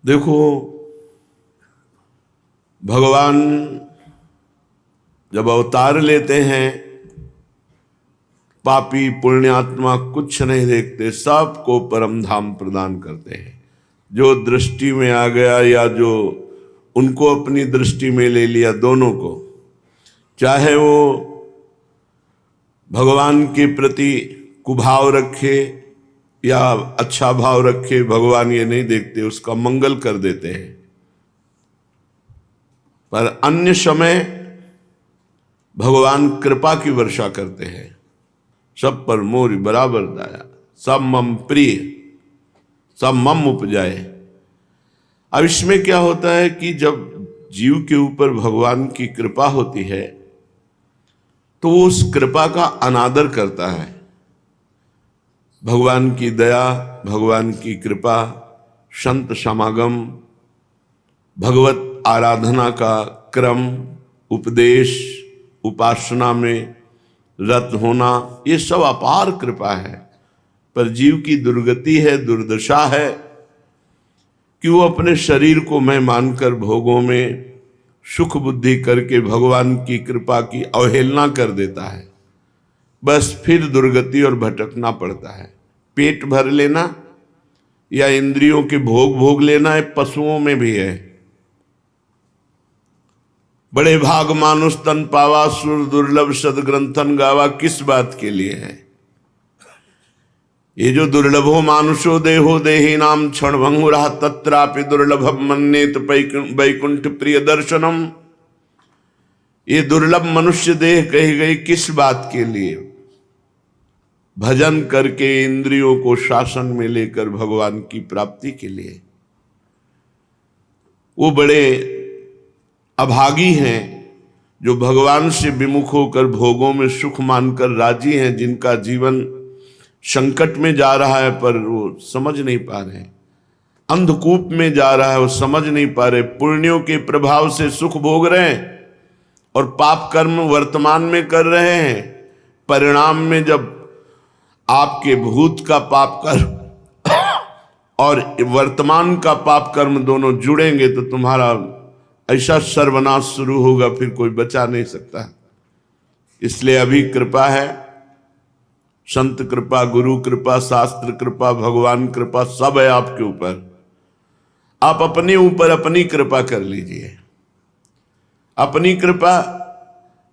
देखो, भगवान जब अवतार लेते हैं, पापी पुण्यात्मा कुछ नहीं देखते, सबको परम धाम प्रदान करते हैं। जो दृष्टि में आ गया या जो उनको अपनी दृष्टि में ले लिया, दोनों को, चाहे वो भगवान के प्रति कुभाव रखे या अच्छा भाव रखे, भगवान ये नहीं देखते, उसका मंगल कर देते हैं। पर अन्य समय भगवान कृपा की वर्षा करते हैं। सब पर मोर बराबर दाया, सब मम प्रिय, सब मम उपजाए। अब इसमें क्या होता है कि जब जीव के ऊपर भगवान की कृपा होती है तो वो उस कृपा का अनादर करता है। भगवान की दया, भगवान की कृपा, संत समागम, भगवत आराधना का क्रम, उपदेश, उपासना में रत होना, ये सब अपार कृपा है। पर जीव की दुर्गति है, दुर्दशा है कि वो अपने शरीर को मैं मानकर भोगों में सुख बुद्धि करके भगवान की कृपा की अवहेलना कर देता है। बस फिर दुर्गति और भटकना पड़ता है। पेट भर लेना या इंद्रियों के भोग लेना है, पशुओं में भी है। बड़े भाग मानुष तन पावा, सुर दुर्लभ सदग्रंथन गावा, किस बात के लिए है? ये जो दुर्लभो मानुषो देहो देही नाम क्षण भंगुरा तत्रापि दुर्लभम मन्येत वैकुंठ प्रिय दर्शनम। ये दुर्लभ मनुष्य देह कही गई किस बात के लिए? भजन करके इंद्रियों को शासन में लेकर भगवान की प्राप्ति के लिए। वो बड़े अभागी हैं जो भगवान से विमुख होकर भोगों में सुख मानकर राजी हैं, जिनका जीवन संकट में जा रहा है पर वो समझ नहीं पा रहे, अंधकूप में जा रहा है वो समझ नहीं पा रहे। पुण्यों के प्रभाव से सुख भोग रहे हैं और पाप कर्म वर्तमान में कर रहे हैं। परिणाम में जब आपके भूत का पाप कर्म और वर्तमान का पाप कर्म दोनों जुड़ेंगे तो तुम्हारा ऐसा सर्वनाश शुरू होगा, फिर कोई बचा नहीं सकता। इसलिए अभी कृपा है, संत कृपा, गुरु कृपा, शास्त्र कृपा, भगवान कृपा, सब है आपके ऊपर। आप अपने ऊपर अपनी कृपा कर लीजिए। अपनी कृपा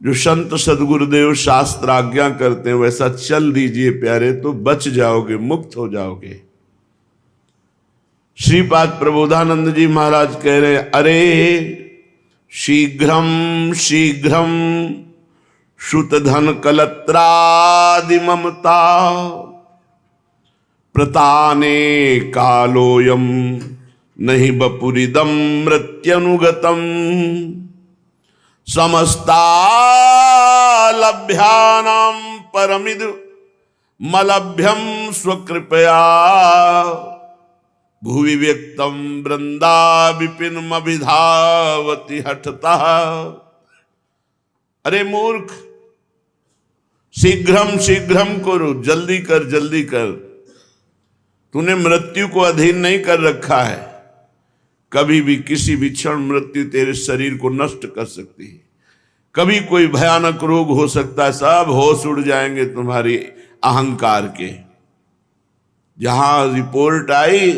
जो संत सदगुरुदेव शास्त्र आज्ञा करते हैं वैसा चल दीजिए प्यारे, तो बच जाओगे, मुक्त हो जाओगे। श्रीपाद प्रबोधानंद जी महाराज कह रहे, अरे शीघ्रम शीघ्रम श्रुत धन कलत्रादि ममता प्रताने कालोयम नहीं बपुरिदम मृत्युनुगतम समस्ता लभ्यानाम परमिद मलभ्यम स्वकृपया भुवि व्यक्तम वृंदा विपिन अभिधावति हठता। अरे मूर्ख, शीघ्रम शीघ्रम करो, जल्दी कर जल्दी कर। तूने मृत्यु को अधीन नहीं कर रखा है। कभी भी किसी भी क्षण मृत्यु तेरे शरीर को नष्ट कर सकती है। कभी कोई भयानक रोग हो सकता है, सब होश उड़ जाएंगे तुम्हारी अहंकार के। जहां रिपोर्ट आई,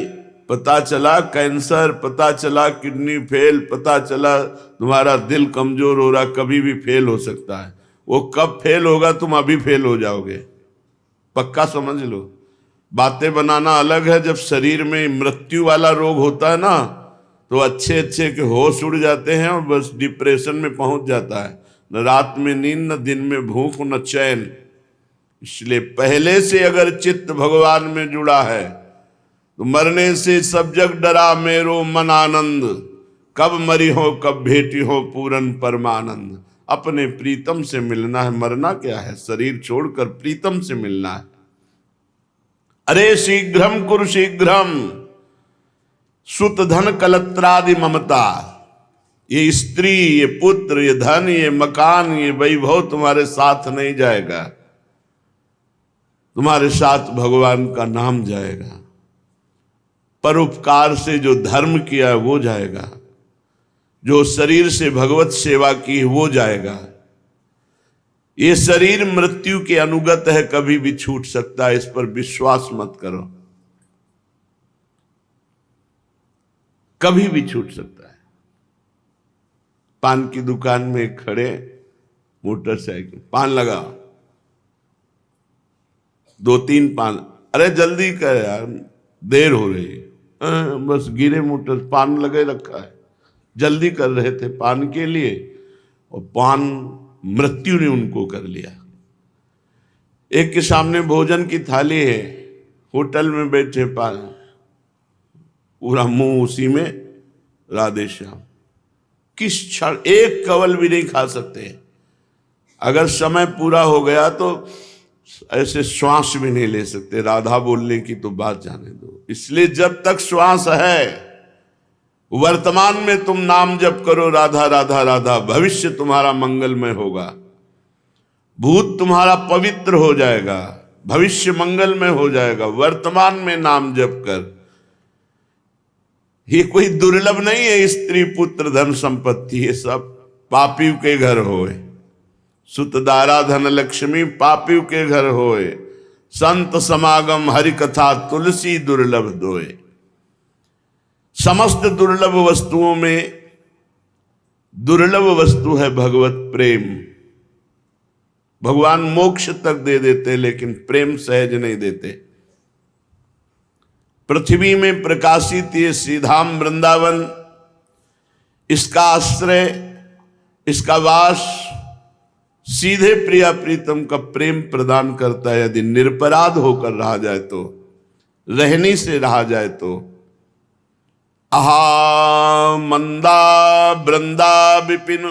पता चला कैंसर, पता चला किडनी फेल, पता चला तुम्हारा दिल कमजोर हो रहा, कभी भी फेल हो सकता है। वो कब फेल होगा, तुम अभी फेल हो जाओगे, पक्का समझ लो। बातें बनाना अलग है, जब शरीर में मृत्यु वाला रोग होता है ना, तो अच्छे अच्छे के होश उड़ जाते हैं और बस डिप्रेशन में पहुंच जाता है। न रात में नींद, न दिन में भूख, न चैन। इसलिए पहले से अगर चित्त भगवान में जुड़ा है तो मरने से सब जग डरा मेरो मन आनंद, कब मरी हो कब भेटी हो पूरन परमानंद। अपने प्रीतम से मिलना है, मरना क्या है, शरीर छोड़कर प्रीतम से मिलना है। अरे शीघ्रम कुरु शीघ्रम सुत धन कलत्रादि ममता। ये स्त्री, ये पुत्र, ये धन, ये मकान, ये वैभव तुम्हारे साथ नहीं जाएगा, तुम्हारे साथ भगवान का नाम जाएगा। परोपकार से जो धर्म किया है वो जाएगा, जो शरीर से भगवत सेवा की है वो जाएगा। ये शरीर मृत्यु के अनुगत है, कभी भी छूट सकता है, इस पर विश्वास मत करो, कभी भी छूट सकता है। पान की दुकान में खड़े मोटरसाइकिल, पान लगा, 2-3 पान, अरे जल्दी कर यार देर हो रही है, बस गिरे मोटर, पान लगे रखा है, जल्दी कर रहे थे पान के लिए और पान मृत्यु ने उनको कर लिया। एक के सामने भोजन की थाली है, होटल में बैठे, पान पूरा मुंह उसी में, राधे श्याम, किस क्षण एक कवल भी नहीं खा सकते। अगर समय पूरा हो गया तो ऐसे श्वास भी नहीं ले सकते, राधा बोलने की तो बात जाने दो। इसलिए जब तक श्वास है, वर्तमान में तुम नाम जप करो, राधा राधा राधा, भविष्य तुम्हारा मंगलमय होगा, भूत तुम्हारा पवित्र हो जाएगा, भविष्य मंगलमय हो जाएगा। वर्तमान में नाम जप कर। ये कोई दुर्लभ नहीं है, स्त्री पुत्र धन संपत्ति, ये सब पापियों के घर होए। सुत दारा धन लक्ष्मी पापियों के घर होए, संत समागम हरि कथा तुलसी दुर्लभ दोए। समस्त दुर्लभ वस्तुओं में दुर्लभ वस्तु है भगवत प्रेम। भगवान मोक्ष तक दे देते, लेकिन प्रेम सहज नहीं देते। पृथ्वी में प्रकाशित ये श्रीधाम वृंदावन, इसका आश्रय, इसका वास सीधे प्रिया प्रीतम का प्रेम प्रदान करता है। यदि निरपराध होकर रहा जाए तो, रहनी से रहा जाए तो। आहा मंदा वृंदा विपिन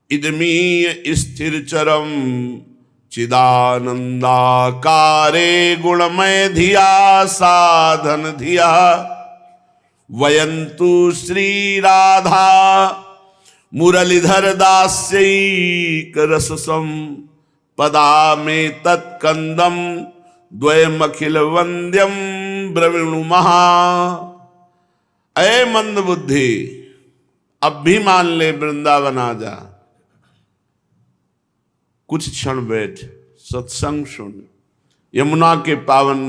इदमीय स्थिर चरम, चिदानंदाकारे गुणमय धिया साधन धिया, वयंतु श्री राधा मुरलीधर दास्यैक रससम, पदा में तत्कंदम द्वयमखिल वंद्यम ब्रवीणु महा। अय मंद बुद्धि, अब भी मान ले, वृंदावन आ जा, कुछ क्षण बैठ, सत्संग सुन, यमुना के पावन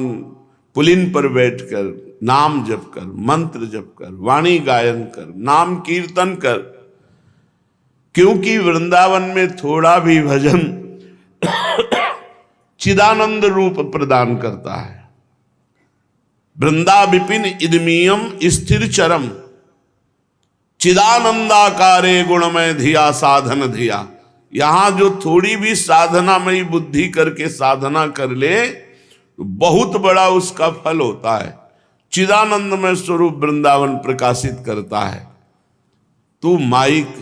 पुलिन पर बैठकर नाम जप कर, मंत्र जप कर, वाणी गायन कर, नाम कीर्तन कर। क्योंकि वृंदावन में थोड़ा भी भजन चिदानंद रूप प्रदान करता है। वृंदा विपिन इदमीयम स्थिर चरम, चिदानंदाकारे गुणमय धिया साधन धिया। यहां जो थोड़ी भी साधनामयी बुद्धि करके साधना कर ले तो बहुत बड़ा उसका फल होता है। चिदानंदमय स्वरूप वृंदावन प्रकाशित करता है। तू माइक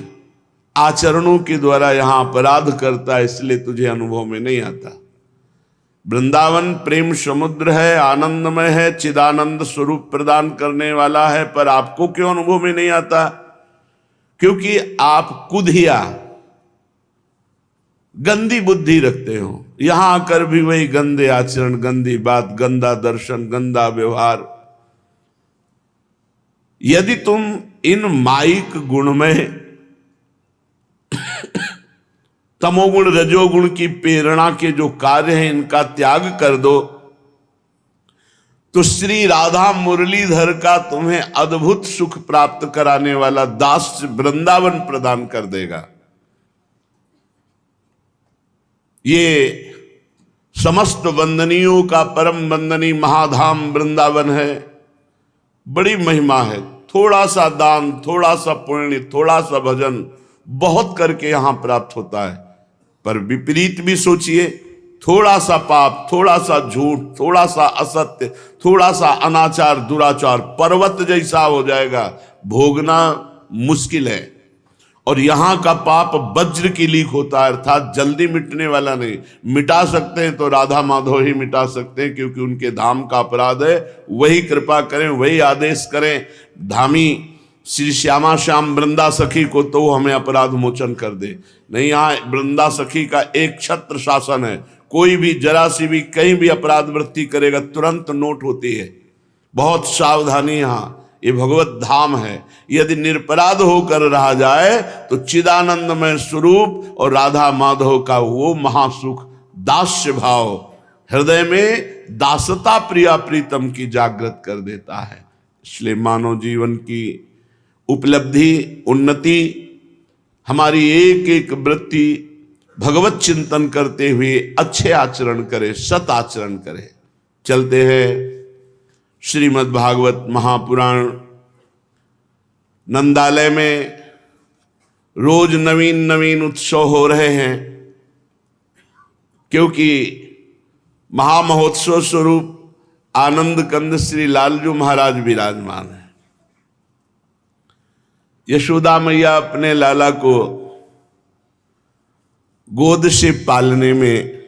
आचरणों के द्वारा यहां अपराध करता है, इसलिए तुझे अनुभव में नहीं आता। वृंदावन प्रेम समुद्र है, आनंदमय है, चिदानंद स्वरूप प्रदान करने वाला है, पर आपको क्यों अनुभव में नहीं आता? क्योंकि आप कुधिया गंदी बुद्धि रखते हो। यहां आकर भी वही गंदे आचरण, गंदी बात, गंदा दर्शन, गंदा व्यवहार। यदि तुम इन माइक गुणमय तमोगुण रजोगुण की प्रेरणा के जो कार्य हैं, इनका त्याग कर दो, तो श्री राधा मुरलीधर का तुम्हें अद्भुत सुख प्राप्त कराने वाला दास वृंदावन प्रदान कर देगा। ये समस्त वंदनियों का परम वंदनीय महाधाम वृंदावन है। बड़ी महिमा है। थोड़ा सा दान, थोड़ा सा पुण्य, थोड़ा सा भजन बहुत करके यहां प्राप्त होता है। पर विपरीत भी सोचिए, थोड़ा सा पाप, थोड़ा सा झूठ, थोड़ा सा असत्य, थोड़ा सा अनाचार, दुराचार पर्वत जैसा हो जाएगा, भोगना मुश्किल है। और यहां का पाप वज्र की लीक होता है, अर्थात जल्दी मिटने वाला नहीं। मिटा सकते हैं तो राधा माधव ही मिटा सकते हैं, क्योंकि उनके धाम का अपराध है। वही कृपा करें, वही आदेश करें धामी श्री श्यामा श्याम वृंदा सखी को, तो वो हमें अपराध मोचन कर दे। नहीं, यहाँ वृंदा सखी का एक छत्र शासन है। कोई भी जरा सी भी कहीं भी अपराध वृत्ति करेगा तुरंत नोट होती है। बहुत सावधानी। यहाँ ये भगवत धाम है। यदि निरपराध होकर रहा जाए तो चिदानंदमय स्वरूप और राधा माधव का वो महासुख दास्य भाव हृदय में दासता प्रिया प्रीतम की जागृत कर देता है। इसलिए मानव जीवन की उपलब्धि, उन्नति, हमारी एक एक वृत्ति भगवत चिंतन करते हुए अच्छे आचरण करे, सत आचरण करे। चलते हैं श्रीमद् भागवत महापुराण। नंदालय में रोज नवीन नवीन उत्सव हो रहे हैं, क्योंकि महामहोत्सव स्वरूप आनंद कंद श्री लालजू महाराज विराजमान है। यशोदा मैया अपने लाला को गोद से पालने में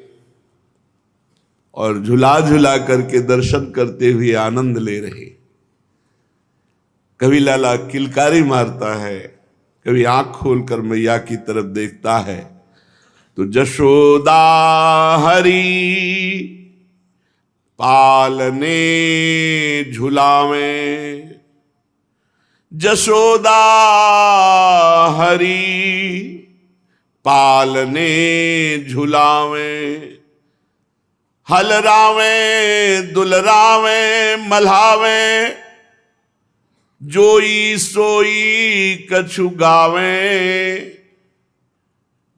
और झुला झुला करके दर्शन करते हुए आनंद ले रहे। कभी लाला किलकारी मारता है, कभी आंख खोलकर मैया की तरफ देखता है तो जशोदा हरी पालने झुलावे, जशोदा हरी पालने झुलावे, हलरावे दुलरावे मल्हावे, जोई सोई कछु गावे,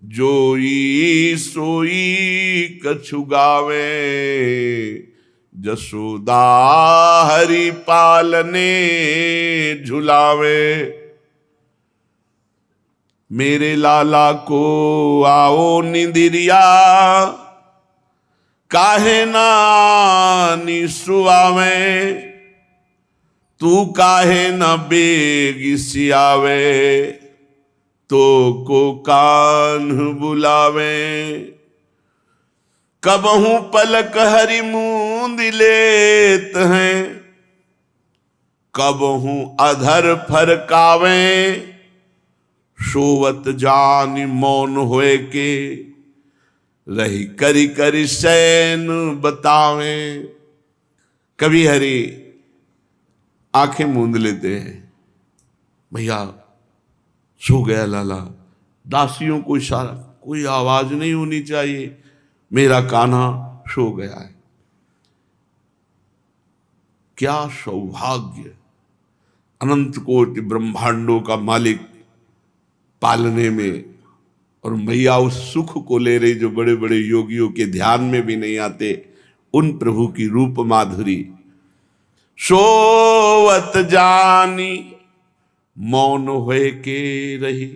जोई सोई कछु गावे, जसोदा हरि पालने झुलावे। मेरे लाला को आओ निंदिरिया, काहे ना निसुआवे, तू काहे न बेग सियावे, तो को कान बुलावे। कबहू पलक हरि मूंद लेत हैं, कबहू अधर फरकावे, सोवत जान मौन होए के, रही करी करी सैन बतावे। कभी हरि आंखें मूंद लेते हैं, भैया सो गया लाला, दासियों को इशारा, कोई आवाज नहीं होनी चाहिए, मेरा कान्हा सो गया है। क्या सौभाग्य! अनंत कोटि ब्रह्मांडों का मालिक पालने में, और मैया उस सुख को ले रही जो बड़े बड़े योगियों के ध्यान में भी नहीं आते, उन प्रभु की रूप माधुरी। सोवत जानी मौन होए के रही,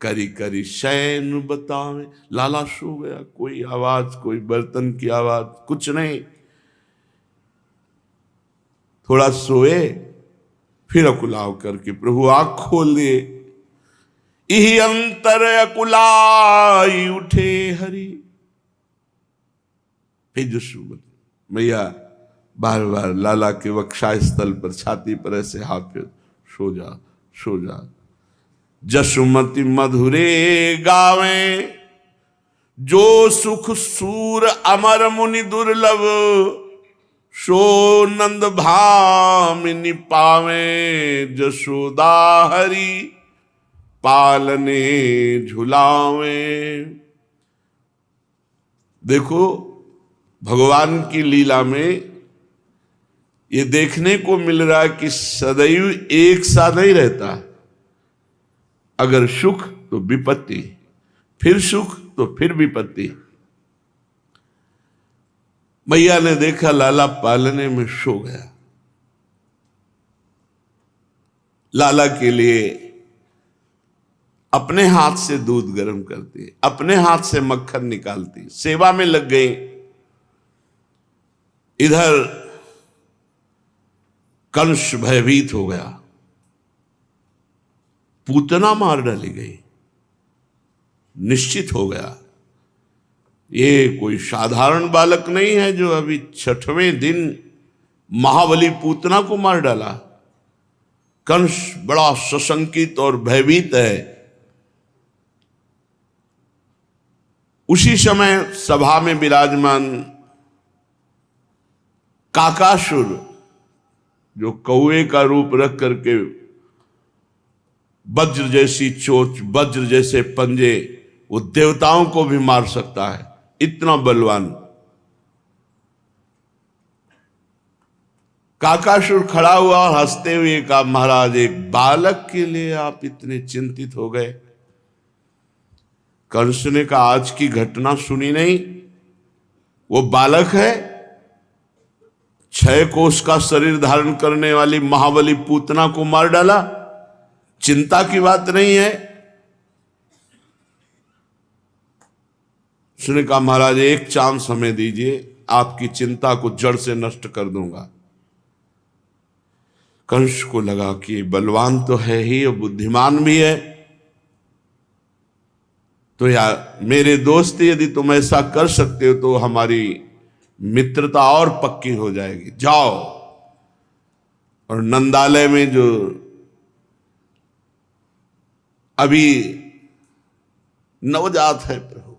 करी करी शैन बतावे। लाला सो गया, कोई आवाज, कोई बर्तन की आवाज, कुछ नहीं। थोड़ा सोए, फिर अकुलाव करके प्रभु आंख खोल दिए। इही अंतर अकुलाई उठे हरि। फिर जो मैया बार बार लाला के वक्षा स्थल पर, छाती पर ऐसे हाथ पे, सो जा सो जा। जसुमति मधुरे गावे, जो सुख सूर अमर मुनि दुर्लभ, सो नंद भामिनी पावे, जसोदा हरि पालने झुलावे। देखो भगवान की लीला में ये देखने को मिल रहा है कि सदैव एक सा नहीं रहता। अगर सुख तो विपत्ति, फिर सुख तो फिर विपत्ति। मैया ने देखा लाला पालने में सो गया, लाला के लिए अपने हाथ से दूध गर्म करती, अपने हाथ से मक्खन निकालती, सेवा में लग गई। इधर कंस भयभीत हो गया, पूतना मार डाली गई। निश्चित हो गया ये कोई साधारण बालक नहीं है जो अभी 6वें दिन महाबली पूतना को मार डाला। कंस बड़ा सशंकित और भयभीत है। उसी समय सभा में विराजमान काकासुर जो कौवे का रूप रख करके वज्र जैसी चोंच, वज्र जैसे पंजे, वो देवताओं को भी मार सकता है, इतना बलवान। काकासुर खड़ा हुआ और हंसते हुए कहा, महाराज एक बालक के लिए आप इतने चिंतित हो गए। कंस ने कहा, आज की घटना सुनी नहीं? वो बालक है, 6 कोष का शरीर धारण करने वाली महाबली पूतना को मार डाला, चिंता की बात नहीं है। उसने कहा, महाराज एक चांस हमें दीजिए, आपकी चिंता को जड़ से नष्ट कर दूंगा। कंस को लगा कि बलवान तो है ही और बुद्धिमान भी है, तो यार मेरे दोस्त, यदि तुम ऐसा कर सकते हो तो हमारी मित्रता और पक्की हो जाएगी, जाओ। और नंदालय में जो अभी नवजात है प्रभु,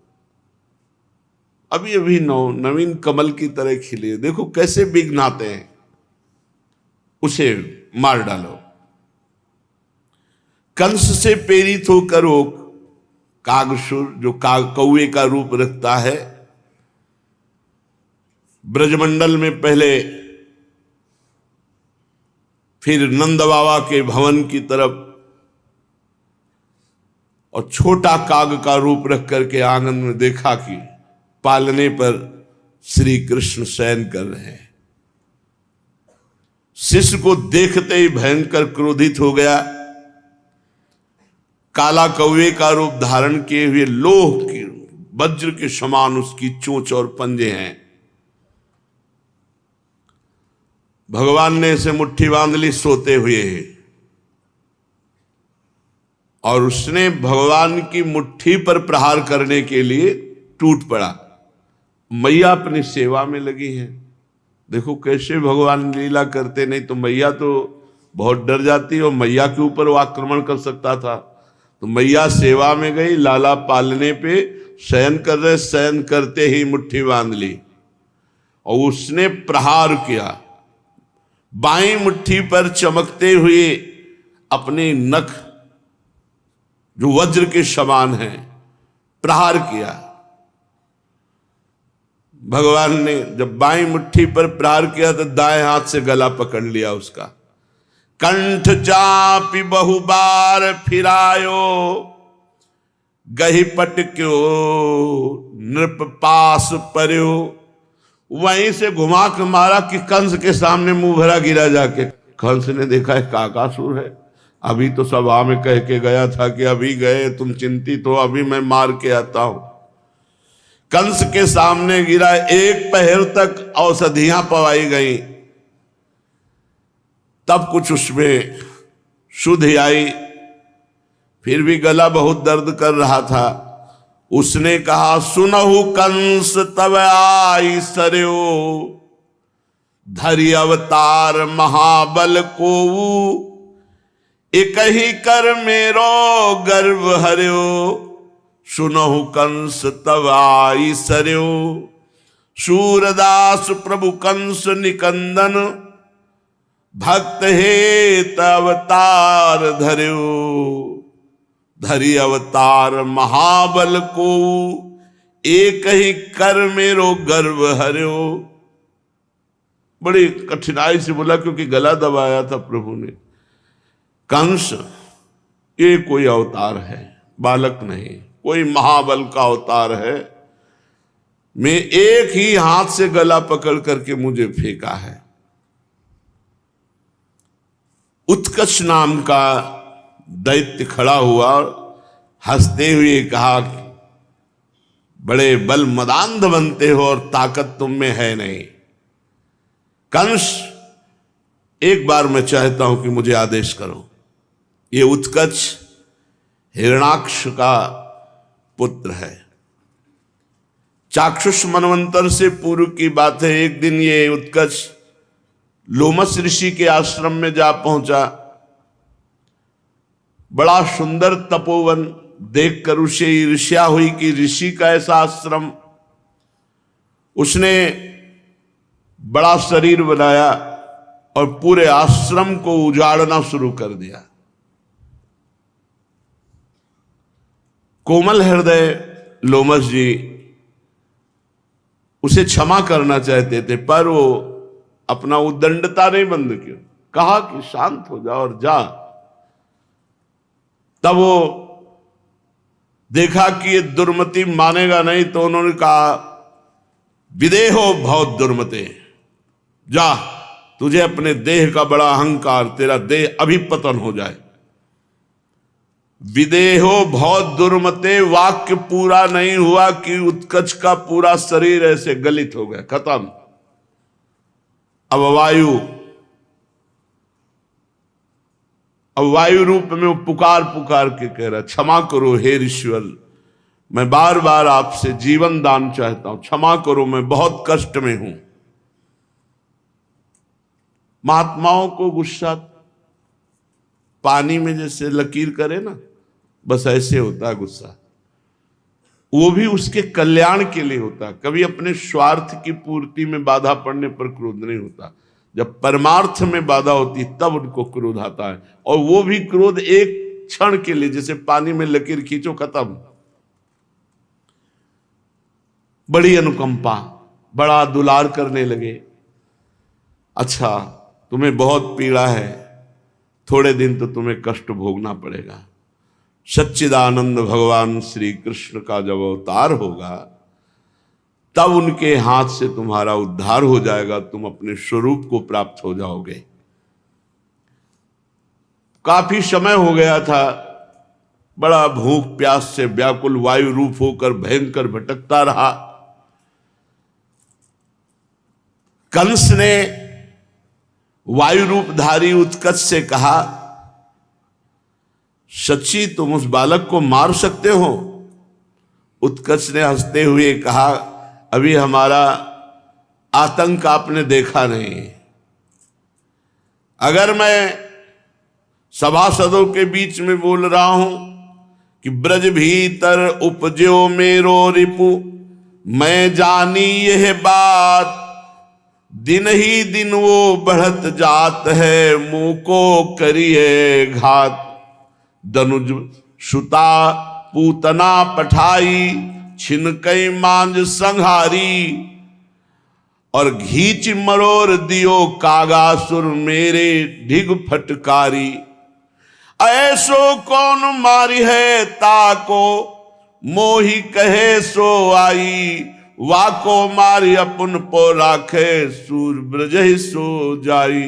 अभी अभी नवीन कमल की तरह खिले, देखो कैसे बिघनाते हैं, उसे मार डालो। कंस से प्रेरित होकर वो कागसुर, जो कौवे का रूप रखता है, ब्रजमंडल में पहले, फिर नंद बाबा के भवन की तरफ, और छोटा काग का रूप रख करके आंगन में देखा कि पालने पर श्री कृष्ण शयन कर रहे हैं। शिष्य को देखते ही भयंकर क्रोधित हो गया। काला कौवे का रूप धारण किए हुए लोह की वज्र के समान उसकी चोंच और पंजे हैं। भगवान ने इसे मुट्ठी बांध ली सोते हुए, और उसने भगवान की मुट्ठी पर प्रहार करने के लिए टूट पड़ा। मैया अपनी सेवा में लगी है। देखो कैसे भगवान लीला करते, नहीं तो मैया तो बहुत डर जाती और मैया के ऊपर वो आक्रमण कर सकता था। तो मैया सेवा में गई, लाला पालने पे शयन कर रहे, शयन करते ही मुट्ठी बांध ली और उसने प्रहार किया। बाईं मुट्ठी पर चमकते हुए अपने नख जो वज्र के समान हैं प्रहार किया। भगवान ने जब बाईं मुट्ठी पर प्रहार किया तो दाएं हाथ से गला पकड़ लिया उसका। कंठ चापी बहुबार फिरायो, गही पटक्यो नृप पास पर्यो। वहीं से घुमा के मारा कि कंस के सामने मुंह भरा गिरा जाके। कंस ने देखा है काकासुर है, अभी तो सभा में कह के गया था कि अभी गए तुम चिंतित हो, अभी मैं मार के आता हूं। कंस के सामने गिरा, 1 पहर तक औषधियां पवाई गई, तब कुछ उसमें शुद्धि आई, फिर भी गला बहुत दर्द कर रहा था। उसने कहा, सुनहु कंस तब आई सरयो, धरि अवतार महाबल को, एक ही कर मेरो गर्व हर्यो। सुनहु कंस तब आई सरयो, सूरदास प्रभु कंस निकंदन, भक्त हेत अवतार धर्यो। धरि अवतार महाबल को, एक ही कर मेरो गर्व हर्यो। बड़ी कठिनाई से बोला क्योंकि गला दबाया था प्रभु ने। कंस ये कोई अवतार है, बालक नहीं, कोई महाबल का अवतार है। मैं एक ही हाथ से गला पकड़ करके मुझे फेंका है। उत्कच नाम का दैत्य खड़ा हुआ, हंसते हुए कहा, बड़े बल मदांध बनते हो और ताकत तुम में है नहीं। कंस, एक बार मैं चाहता हूं कि मुझे आदेश करो। ये उत्कच हिरणाक्ष का पुत्र है। चाक्षुष मनवंतर से पूर्व की बात है। एक दिन ये उत्कच लोमस ऋषि के आश्रम में जा पहुंचा। बड़ा सुंदर तपोवन देखकर उसे ईर्ष्या हुई कि ऋषि का ऐसा आश्रम। उसने बड़ा शरीर बनाया और पूरे आश्रम को उजाड़ना शुरू कर दिया। कोमल हृदय लोमस जी उसे क्षमा करना चाहते थे, पर वो अपना उद्दंडता नहीं बंद किया, कहा कि शांत हो जा और जा। तब वो देखा कि ये दुर्मति मानेगा नहीं, तो उन्होंने कहा विदेहो बहुत दुर्मते, जा, तुझे अपने देह का बड़ा अहंकार, तेरा देह अभी पतन हो जाए। विदेहो बहुत दुर्मते वाक्य पूरा नहीं हुआ कि उत्कच का पूरा शरीर ऐसे गलित हो गया, खत्म। अब वायु रूप में वो पुकार पुकार के कह रहा, क्षमा करो हे ईश्वर, मैं बार बार आपसे जीवन दान चाहता हूं, क्षमा करो, मैं बहुत कष्ट में हूं। महात्माओं को गुस्सा पानी में जैसे लकीर करे ना, बस ऐसे होता है गुस्सा। वो भी उसके कल्याण के लिए होता है, कभी अपने स्वार्थ की पूर्ति में बाधा पड़ने पर क्रोध नहीं होता। जब परमार्थ में बाधा होती तब उनको क्रोध आता है, और वो भी क्रोध एक क्षण के लिए, जैसे पानी में लकीर खींचो खत्म। बड़ी अनुकंपा, बड़ा दुलार करने लगे। अच्छा, तुम्हें बहुत पीड़ा है, थोड़े दिन तो तुम्हें कष्ट भोगना पड़ेगा। सच्चिदानंद भगवान श्री कृष्ण का जब अवतार होगा तब उनके हाथ से तुम्हारा उद्धार हो जाएगा, तुम अपने स्वरूप को प्राप्त हो जाओगे। काफी समय हो गया था, बड़ा भूख प्यास से व्याकुल वायु रूप होकर भयंकर भटकता रहा। कंस ने वायु रूपधारी उत्कच से कहा, सच्ची तुम उस बालक को मार सकते हो? उत्कच ने हंसते हुए कहा, अभी हमारा आतंक आपने देखा नहीं। अगर मैं सभासदों के बीच में बोल रहा हूं कि ब्रज भीतर उपजो मेरो रिपु, मैं जानी यह बात, दिन ही दिन वो बढ़त जात है, मुंह को करिए घात। दनुज सुता पूतना पठाई, छिनकई मांझ संहारी, और घीच मरोर दियो कागासुर मेरे ढिग फटकारी। ऐसो कौन मारी है ताको, मोही कहे सो आई, वाको मारी अपन पो राखे, सूर ब्रज सो जाई।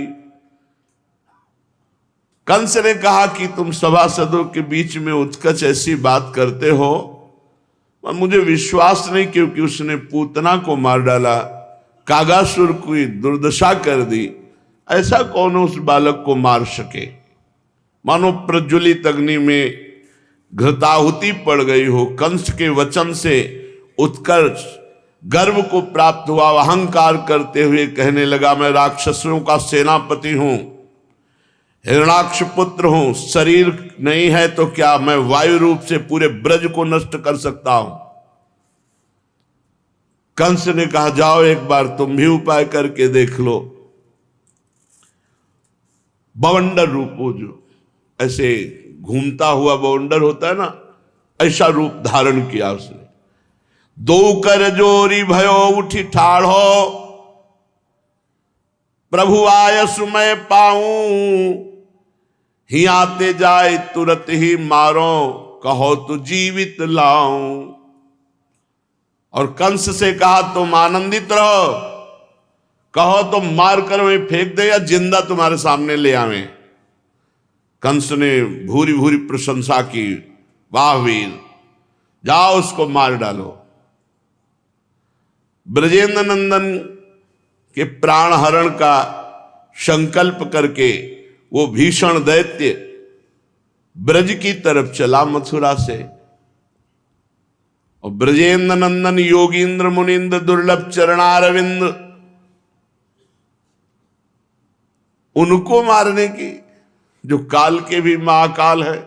कंस ने कहा कि तुम सभासदों के बीच में उत्कच ऐसी बात करते हो, और मुझे विश्वास नहीं, क्योंकि उसने पूतना को मार डाला, कागासुर की दुर्दशा कर दी। ऐसा कौन उस बालक को मार सके? मानो प्रज्वलित अग्नि में घृताहुति पड़ गई हो। कंस के वचन से उत्कर्ष गर्व को प्राप्त हुआ, अहंकार करते हुए कहने लगा, मैं राक्षसों का सेनापति हूं, हिरणाक्ष पुत्र हूं, शरीर नहीं है तो क्या, मैं वायु रूप से पूरे ब्रज को नष्ट कर सकता हूं। कंस ने कहा, जाओ एक बार तुम भी उपाय करके देख लो। बवंडर रूप, वो जो ऐसे घूमता हुआ बवंडर होता है ना, ऐसा रूप धारण किया उसने। दो कर जोरी भयो उठी ठाढ़ो, प्रभु आयस मैं पाऊं, ही आते जाए तुरंत ही मारो, कहो तो जीवित लाऊं। और कंस से कहा, तुम आनंदित रहो, कहो तो मार कर मैं फेंक दे या जिंदा तुम्हारे सामने ले आवे। कंस ने भूरी भूरी प्रशंसा की, वाह वीर, जाओ उसको मार डालो। ब्रजेंद्र नंदन के प्राण हरण का संकल्प करके वो भीषण दैत्य ब्रज की तरफ चला मथुरा से, और ब्रजेंद्र नंदन योगींद्र मुनिंद्र दुर्लभ चरणारविंद, उनको मारने की, जो काल के भी महाकाल है।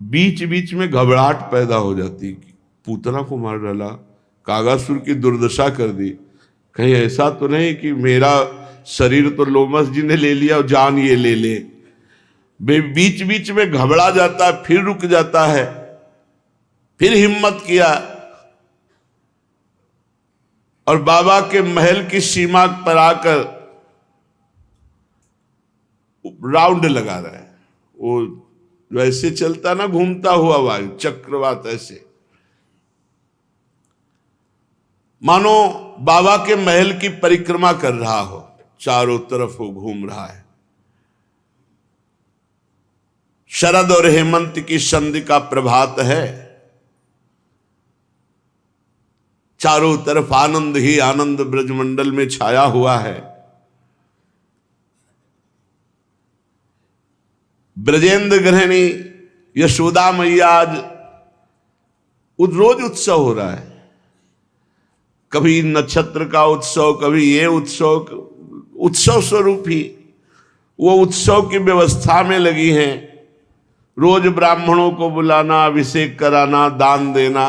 बीच बीच में घबराहट पैदा हो जाती कि पूतना को मार डाला, कागासुर की दुर्दशा कर दी, कहीं ऐसा तो नहीं कि मेरा शरीर तो लोमस जी ने ले लिया और जान ये ले ले। बीच बीच में घबरा जाता है, फिर रुक जाता है, फिर हिम्मत किया और बाबा के महल की सीमा पर आकर राउंड लगा रहा है। वो वैसे चलता ना, घूमता हुआ वायु चक्रवात, ऐसे मानो बाबा के महल की परिक्रमा कर रहा हो, चारों तरफ वो घूम रहा है। शरद और हेमंत की संधि का प्रभात है, चारों तरफ आनंद ही आनंद ब्रजमंडल में छाया हुआ है। ब्रजेंद्र गृहिणी यशोदा मैया आज रोज उत्सव हो रहा है, कभी नक्षत्र का उत्सव, कभी ये उत्सव, उत्सव स्वरूप ही वो उत्सव की व्यवस्था में लगी हैं। रोज ब्राह्मणों को बुलाना, अभिषेक कराना, दान देना,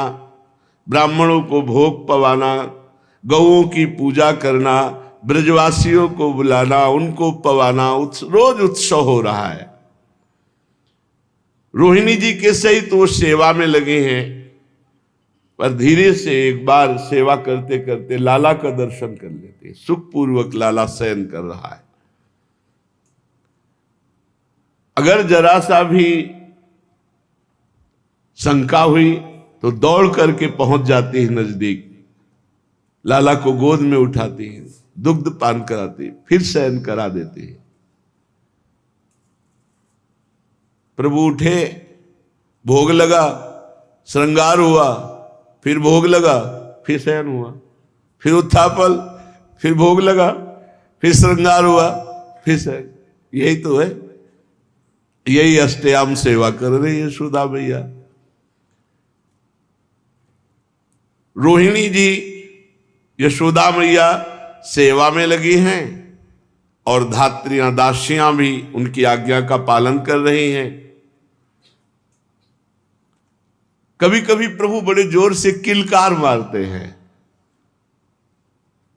ब्राह्मणों को भोग पवाना, गौओं की पूजा करना, ब्रजवासियों को बुलाना, उनको पवाना, रोज उत्सव हो रहा है। रोहिणी जी के सहित वो सेवा में लगे हैं, पर धीरे से एक बार सेवा करते करते लाला का दर्शन कर लेते हैं। सुखपूर्वक लाला शयन कर रहा है। अगर जरा सा भी शंका हुई तो दौड़ करके पहुंच जाती है नजदीक, लाला को गोद में उठाती है, दुग्ध पान कराती है, फिर शयन करा देती है। प्रभु उठे, भोग लगा, श्रृंगार हुआ, फिर भोग लगा, फिर शयन हुआ, फिर उत्थापन, फिर भोग लगा, फिर श्रृंगार हुआ, फिर शयन। यही तो है, यही अष्टयाम सेवा कर रही है यशोदा मैया। रोहिणी जी यशोदा मैया सेवा में लगी हैं और धात्रियां दासियां भी उनकी आज्ञा का पालन कर रही हैं। कभी कभी प्रभु बड़े जोर से किलकार मारते हैं,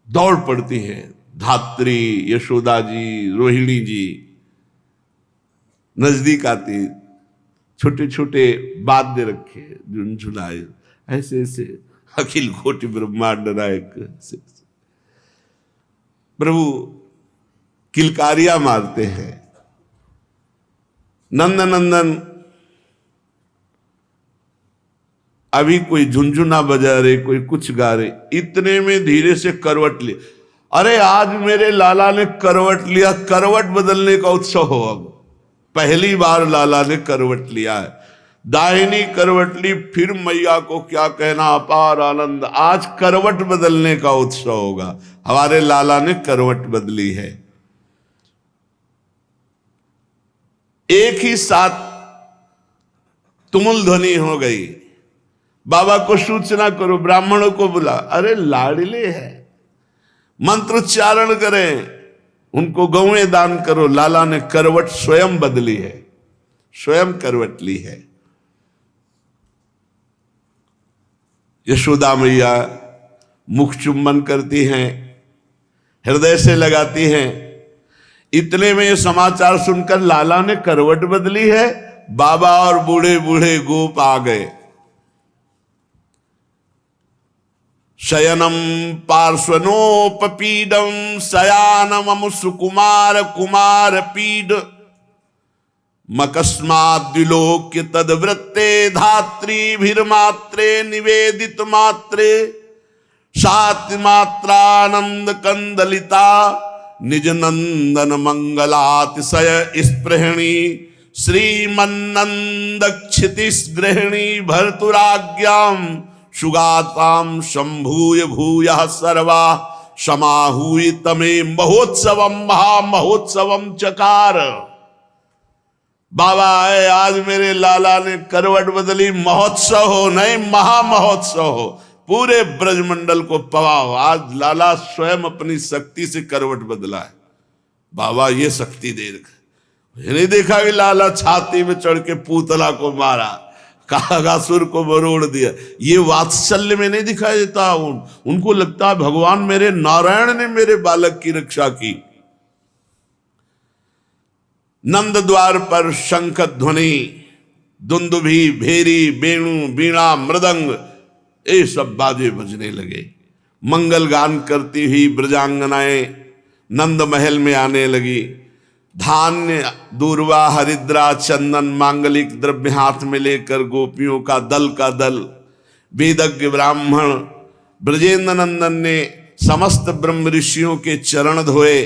दौड़ पड़ती है धात्री, यशोदा जी, रोहिणी जी नजदीक आती, छोटे छोटे वाद्य रखे, झुनझुनाए, ऐसे ऐसे अखिल कोटि ब्रह्मांड नायक प्रभु किलकारियां मारते हैं। नंद नंदन अभी कोई झुनझुना बजा रहे, कोई कुछ गा रहे, इतने में धीरे से करवट ले। अरे आज मेरे लाला ने करवट लिया, करवट बदलने का उत्सव हो। अब पहली बार लाला ने करवट लिया है, दाहिनी करवट ली, फिर मैया को क्या कहना, अपार आनंद। आज करवट बदलने का उत्सव होगा। हमारे लाला ने करवट बदली है। एक ही साथ तुमुल ध्वनि हो गई, बाबा को सूचना करो, ब्राह्मणों को बुला। अरे लाडले है, मंत्रोच्चारण करें, उनको गौएं दान करो। लाला ने करवट स्वयं बदली है, स्वयं करवट ली है। यशोदा मैया मुख चुम्बन करती हैं, हृदय से लगाती हैं। इतने में ये समाचार सुनकर लाला ने करवट बदली है, बाबा और बूढ़े बूढ़े गोप आ गए। शयनम पार्श्वनोपपीडम शयानम सुकुमार कुमार पीड मकस्माद्विलोक्य तद्वृत्ते धात्रीभिर्मात्रे निवेदित मात्रे साति मात्रानंद कंदलिता निज नंदन मंगलातिशय स्पृहणी श्रीमन्नंद क्षितिस गृहिणी भर्तुराज्ञाम सुगाताम शंभूय भूयः सर्वा समाहूय तमे महोत्सवम महामहोत्सवम चकार। बाबा आए, आज मेरे लाला ने करवट बदली, महोत्सव हो, नहीं महामहोत्सव हो, पूरे ब्रजमंडल को पवाओ। आज लाला स्वयं अपनी शक्ति से करवट बदला है। बाबा ये शक्ति दे रखा, नहीं देखा कि लाला छाती में चढ़ के पूतला को मारा, कागासुर को मरोड़ दिया। ये वात्सल्य में नहीं दिखाई देता। उनको लगता है भगवान मेरे नारायण ने मेरे बालक की रक्षा की। नंद द्वार पर शंख ध्वनि, दुंदुभी, भेरी, वेणु, बीणा, मृदंग, ये सब बाजे बजने लगे। मंगल गान करती हुई ब्रजांगनाएं नंद महल में आने लगी। धान्य, दूर्वा, हरिद्रा, चंदन, मांगलिक द्रव्य हाथ में लेकर गोपियों का दल वेदज्ञ ब्राह्मण ब्रजेंद्र नंदन ने समस्त ब्रह्म ऋषियों के चरण धोए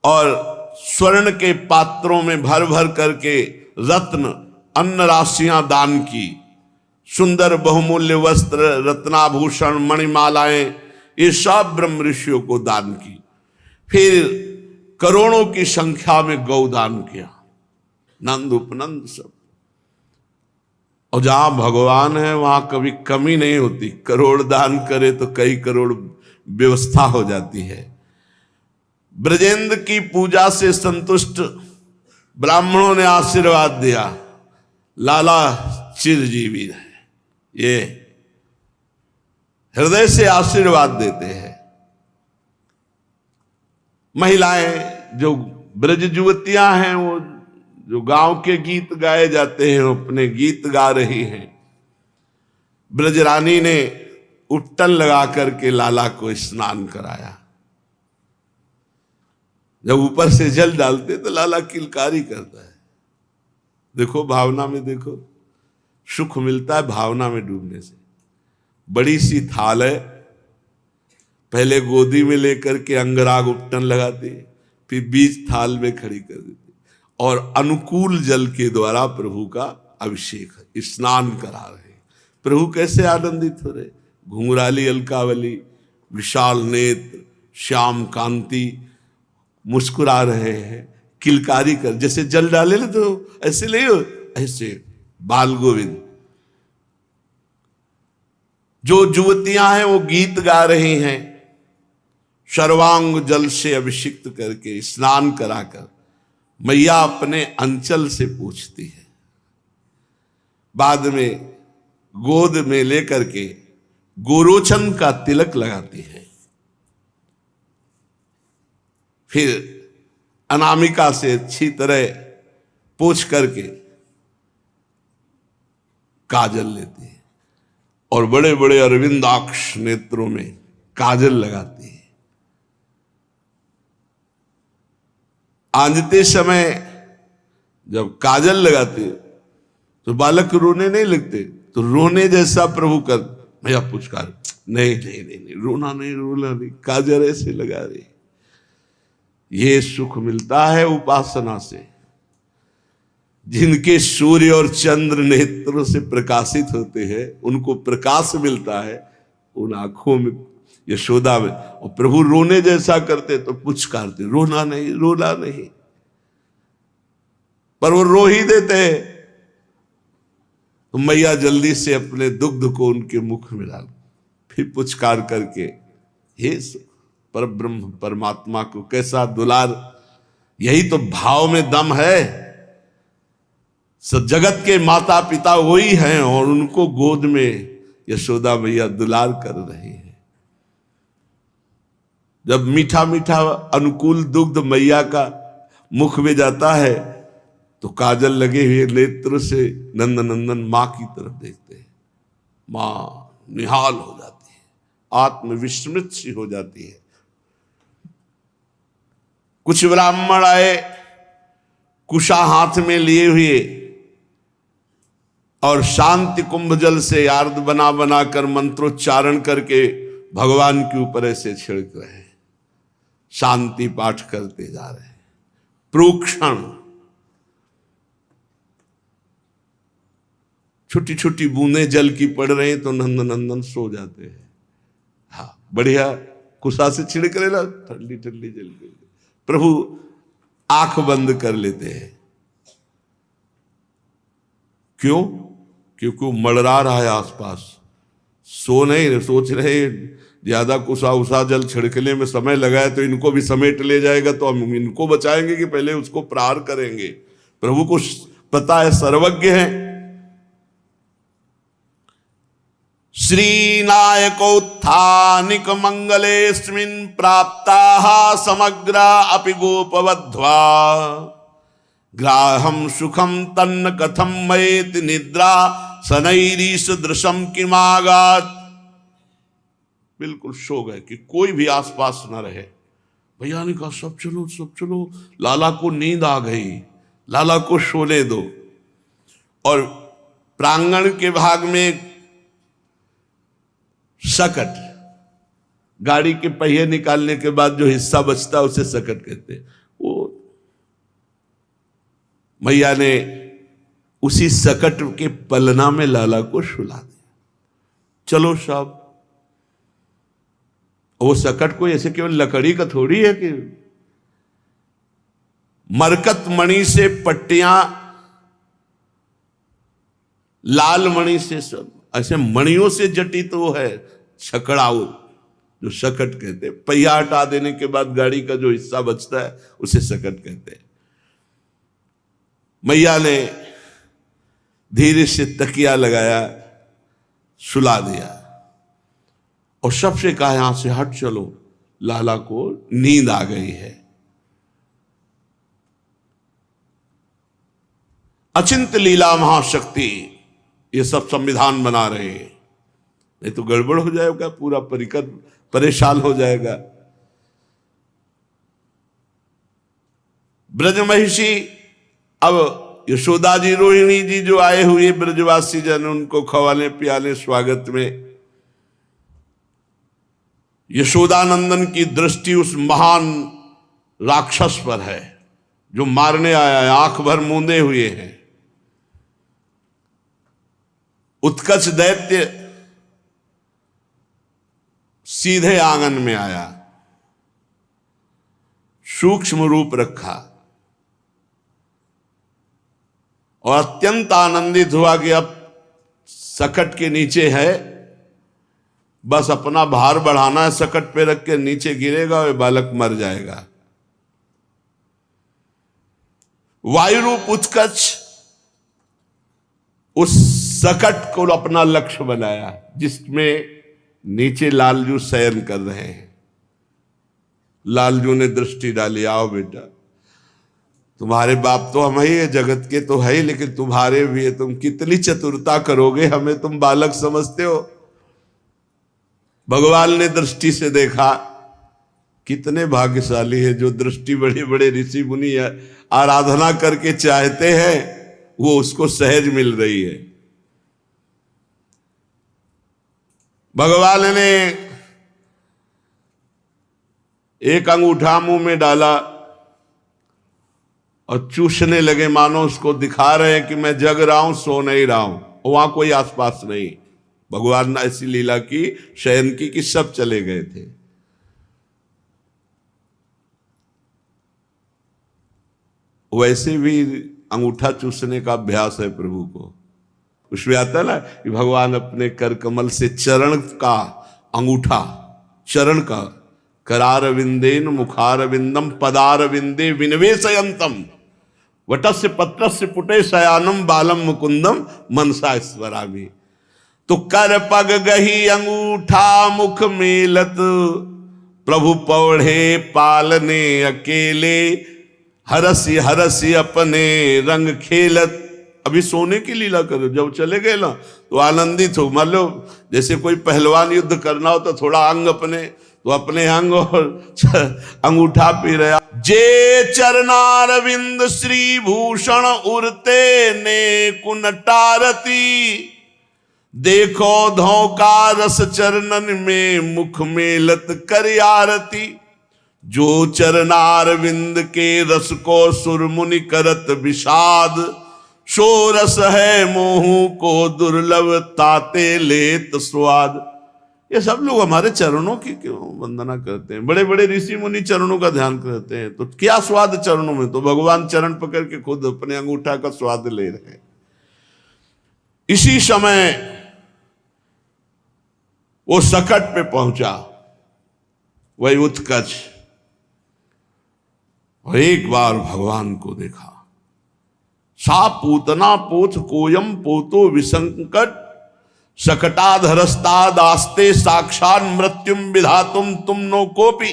और स्वर्ण के पात्रों में भर भर करके रत्न अन्न राशियां दान की। सुंदर बहुमूल्य वस्त्र, रत्नाभूषण, मणिमालाएं, ये सब ब्रह्म ऋषियों को दान की। फिर करोड़ों की संख्या में गौदान किया, नंद उपनंद सब। और जहां भगवान है वहां कभी कमी नहीं होती। करोड़ दान करे तो कई करोड़ व्यवस्था हो जाती है। ब्रजेंद्र की पूजा से संतुष्ट ब्राह्मणों ने आशीर्वाद दिया, लाला चिरजीवी है। ये हृदय से आशीर्वाद देते हैं। महिलाएं जो ब्रज युवतियां हैं, वो जो गांव के गीत गाए जाते हैं अपने गीत गा रही हैं। ब्रजरानी ने उट्टन लगा करके लाला को स्नान कराया। जब ऊपर से जल डालते तो लाला किलकारी करता है। देखो भावना में, देखो सुख मिलता है भावना में डूबने से। बड़ी सी थाल है, पहले गोदी में लेकर के अंगराग उपटन लगाती, फिर बीच थाल में खड़ी कर देती और अनुकूल जल के द्वारा प्रभु का अभिषेक, स्नान करा रहे। प्रभु कैसे आनंदित हो रहे, घुंघराली अलकावली, विशाल नेत्र, श्याम कांति, मुस्कुरा रहे हैं, किलकारी कर। जैसे जल डाले ना तो ऐसे नहीं हो, ऐसे बाल गोविंद। जो युवतियां हैं वो गीत गा रही हैं, सर्वांग जल से अभिषिक्त करके स्नान कराकर मैया अपने अंचल से पूछती है। बाद में गोद में लेकर के गोरोचन का तिलक लगाती है। फिर अनामिका से अच्छी तरह पोंछ करके काजल लेती है और बड़े बड़े अरविंदाक्ष नेत्रों में काजल लगाती है। आंजते समय जब काजल लगाती है तो बालक रोने नहीं लगते, तो रोने जैसा प्रभु कर भैया पुचकार, नहीं नहीं नहीं नहीं, रोना नहीं, रोना नहीं, काजल ऐसे लगा रही। ये सुख मिलता है उपासना से। जिनके सूर्य और चंद्र नेत्रों से प्रकाशित होते हैं उनको प्रकाश मिलता है उन आंखों में, यशोदा में। और प्रभु रोने जैसा करते तो पुचकारते, रोना नहीं, रोना नहीं, पर वो रो ही देते हैं। तो मैया जल्दी से अपने दुग्ध को उनके मुख में डाल, फिर पुचकार करके हे पर ब्रह्म परमात्मा को कैसा दुलार। यही तो भाव में दम है। सब जगत के माता पिता वही हैं और उनको गोद में यशोदा मैया दुलार कर रही है। जब मीठा मीठा अनुकूल दुग्ध मैया का मुख में जाता है तो काजल लगे हुए नेत्र से नंद नंदन मां की तरफ देखते हैं। मां निहाल हो जाती है, आत्मविस्मृत सी हो जाती है। कुछ ब्राह्मण आए कुशा हाथ में लिए हुए और शांति कुंभ जल से आर्द बना बना कर मंत्रोच्चारण करके भगवान के ऊपर ऐसे छिड़क रहे हैं, शांति पाठ करते जा रहे हैं। प्रोक्षण छोटी छोटी बूंदें जल की पड़ रही हैं तो नंद नंदन सो जाते हैं। हाँ बढ़िया, कुशा से छिड़क रहे ना, ठंडी ठंडी जल के प्रभु आंख बंद कर लेते हैं। क्यों? क्योंकि वो मड़रा रहा है आसपास, सो नहीं, सोच रहे ज्यादा कुशा उषा जल छिड़कने में समय लगाए तो इनको भी समेट ले जाएगा, तो हम इनको बचाएंगे कि पहले उसको प्रहार करेंगे। प्रभु को पता है, सर्वज्ञ है, श्रीनायकोत्थानिक मंगलेस्मिन् प्राप्ताः समग्रा अपि गोपवध्वा ग्राहम सुखम तन्न कथम मयेति निद्रा सनैरीश दृशम किमागात। बिल्कुल सो गए कि कोई भी आसपास न रहे। भैया ने कहा सब चलो, लाला को नींद आ गई, लाला को सोने दो। और प्रांगण के भाग में सकट, गाड़ी के पहिए निकालने के बाद जो हिस्सा बचता है उसे सकट कहते हैं। वो मैया ने उसी सकट के पलना में लाला को सुला दिया। चलो साहब, वो सकट कोई ऐसे केवल लकड़ी का थोड़ी है कि मरकत मणि से पट्टियां, लाल मणि से, सब ऐसे मणियों से जटित वो है छकड़ाऊ, जो सकट कहते हैं। पहिया हटा देने के बाद गाड़ी का जो हिस्सा बचता है उसे सकट कहते हैं। मैया ने धीरे से तकिया लगाया, सुला दिया और सबसे कहा यहां से हट चलो, लाला को नींद आ गई है। अचिंत लीला महाशक्ति ये सब संविधान बना रहे हैं, नहीं तो गड़बड़ हो जाएगा, पूरा परिकर परेशान हो जाएगा। ब्रज महिषी, अब यशोदा जी, रोहिणी जी जो आए हुए ब्रजवासी जन, उनको खवाने पियाले स्वागत में यशोदानंदन की दृष्टि उस महान राक्षस पर है जो मारने आया है, आंख भर मूंदे हुए हैं। उत्कच दैत्य सीधे आंगन में आया, सूक्ष्म रूप रखा और अत्यंत आनंदित हुआ कि अब सकट के नीचे है, बस अपना भार बढ़ाना है, सकट पे रख के नीचे गिरेगा और बालक मर जाएगा। वायु रूप उत्कच उस सकट को अपना लक्ष्य बनाया जिसमें नीचे लालजू शयन कर रहे हैं। लालजू ने दृष्टि डाली, आओ बेटा, तुम्हारे बाप तो हम ही है, जगत के तो है ही, लेकिन तुम्हारे भी है, तुम कितनी चतुरता करोगे, हमें तुम बालक समझते हो। भगवान ने दृष्टि से देखा, कितने भाग्यशाली है जो दृष्टि बड़े बड़े ऋषि मुनि आराधना करके चाहते हैं, वो उसको सहज मिल रही है। भगवान ने एक अंगूठा मुंह में डाला और चूसने लगे, मानो उसको दिखा रहे हैं कि मैं जग रहा हूं, सो नहीं रहा हूं। वहां कोई आसपास नहीं। भगवान ने ऐसी लीला की, शयन की, कि सब चले गए थे। वैसे भी अंगूठा चूसने का अभ्यास है प्रभु को। उसमें आता है ना कि भगवान अपने कर कमल से चरण का अंगूठा, चरण का, करार विंदेन मुखार विंदम पदार विंदे विनवेशयंतम वटस्य पत्रस्य पुटे शयानम बालम मुकुंदम मनसा स्वरामी। तो कर पग गही अंगूठा मुख मेलत, प्रभु पौढ़े पालने अकेले, हरसी हरसी अपने रंग खेलत। अभी सोने की लीला करो, जब चले गए ना तो आनंदित हो। मान लो जैसे कोई पहलवान युद्ध करना हो तो थोड़ा अंग अपने, तो अपने अंग और अंगूठा पी रहा। जे चरणारविंद श्री भूषण उरते ने कुनटारती, देखो धोखा रस चरणन में मुख मेलत कर आरती। जो चरणारविंद के रस को सुरमुनि करत विषाद, सो रस है मोहू को दुर्लभ ताते लेत स्वाद। ये सब लोग हमारे चरणों की क्यों वंदना करते हैं? बड़े बड़े ऋषि मुनि चरणों का ध्यान करते हैं, तो क्या स्वाद चरणों में? तो भगवान चरण पकड़ के खुद अपने अंगूठा का स्वाद ले रहे हैं। इसी समय वो सकट पे पहुंचा वही उत्कच, और एक बार भगवान को देखा। सा पूतना पोथ कोयम पोतो विसंकट, शकटाधरस्तादास्ते साक्षान मृत्युम विधातुम तुम नो कोपि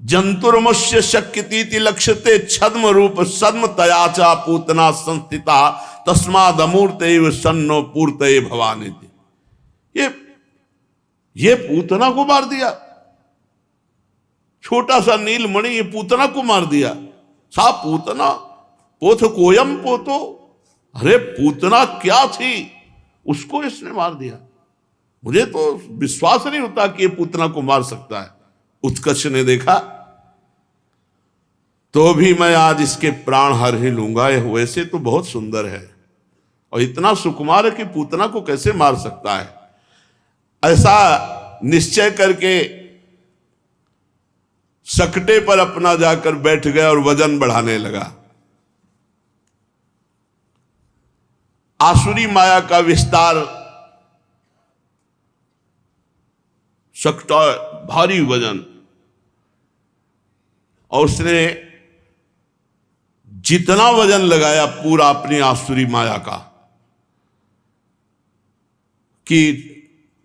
जंतुर्मुष्य शक्यतीति लक्ष्यते छद्म रूप सद्म तयाचा पूतना संस्थिता तस्मादमूर्ते सन्नो पूर्ते भवानी। ये पूतना को मार दिया, छोटा सा नीलमणि ये पूतना को मार दिया। सा पूतना पोथ कोयम पोतो, अरे पूतना क्या थी, उसको इसने मार दिया। मुझे तो विश्वास नहीं होता कि ये पूतना को मार सकता है। उत्कर्ष ने देखा तो भी मैं आज इसके प्राण हर ही लूंगा, यह वैसे तो बहुत सुंदर है और इतना सुकुमार है कि पूतना को कैसे मार सकता है। ऐसा निश्चय करके सकटे पर अपना जाकर बैठ गया और वजन बढ़ाने लगा। आसुरी माया का विस्तार, सकटा भारी वजन, और उसने जितना वजन लगाया पूरा अपनी आसुरी माया का कि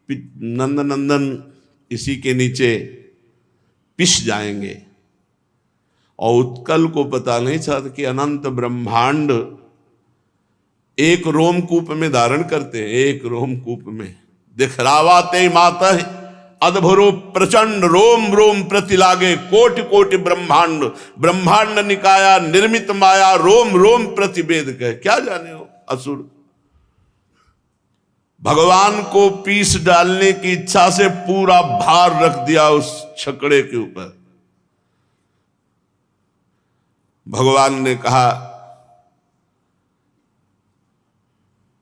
नंदन इसी के नीचे पिस जाएंगे। और उत्कल को पता नहीं था कि अनंत ब्रह्मांड एक रोमकूप में धारण करते हैं, एक रोमकूप में दिखरावाते माता अद्भुरो प्रचंड रोम रोम प्रति लागे कोटि कोटि ब्रह्मांड ब्रह्मांड निकाया निर्मित माया रोम रोम प्रतिवेद कहे। क्या जाने हो असुर, भगवान को पीस डालने की इच्छा से पूरा भार रख दिया उस छकड़े के ऊपर। भगवान ने कहा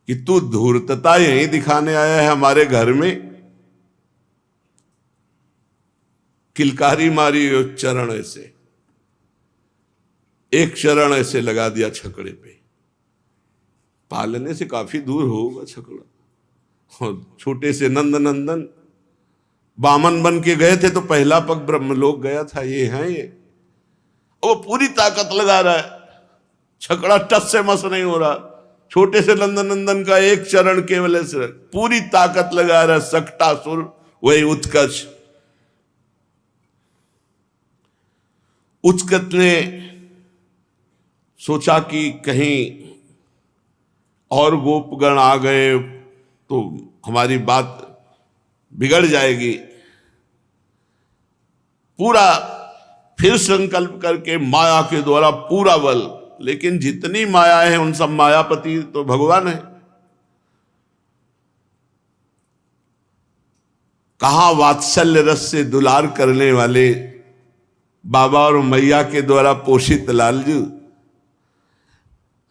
कि तू धूर्तता यही दिखाने आया है हमारे घर में। किलकारी मारी चरण ऐसे, एक चरण ऐसे लगा दिया छकड़े पे। पालने से काफी दूर होगा छकड़ा। और छोटे से नंद नंदन बामन बन के गए थे तो पहला पग ब्रह्मलोक गया था। ये है ये, वो पूरी ताकत लगा रहा है, छकड़ा टस से मस नहीं हो रहा। छोटे से नंद नंदन का एक चरण केवल ऐसे पूरी ताकत लगा रहा है। सकटासुर वही उत्कर्ष। उत्कट ने सोचा कि कहीं और गोपगण आ गए तो हमारी बात बिगड़ जाएगी। पूरा फिर संकल्प करके माया के द्वारा पूरा बल, लेकिन जितनी माया है उन सब मायापति तो भगवान है। कहां वात्सल्य रस से दुलार करने वाले बाबा और मैया के द्वारा पोषित लालजू।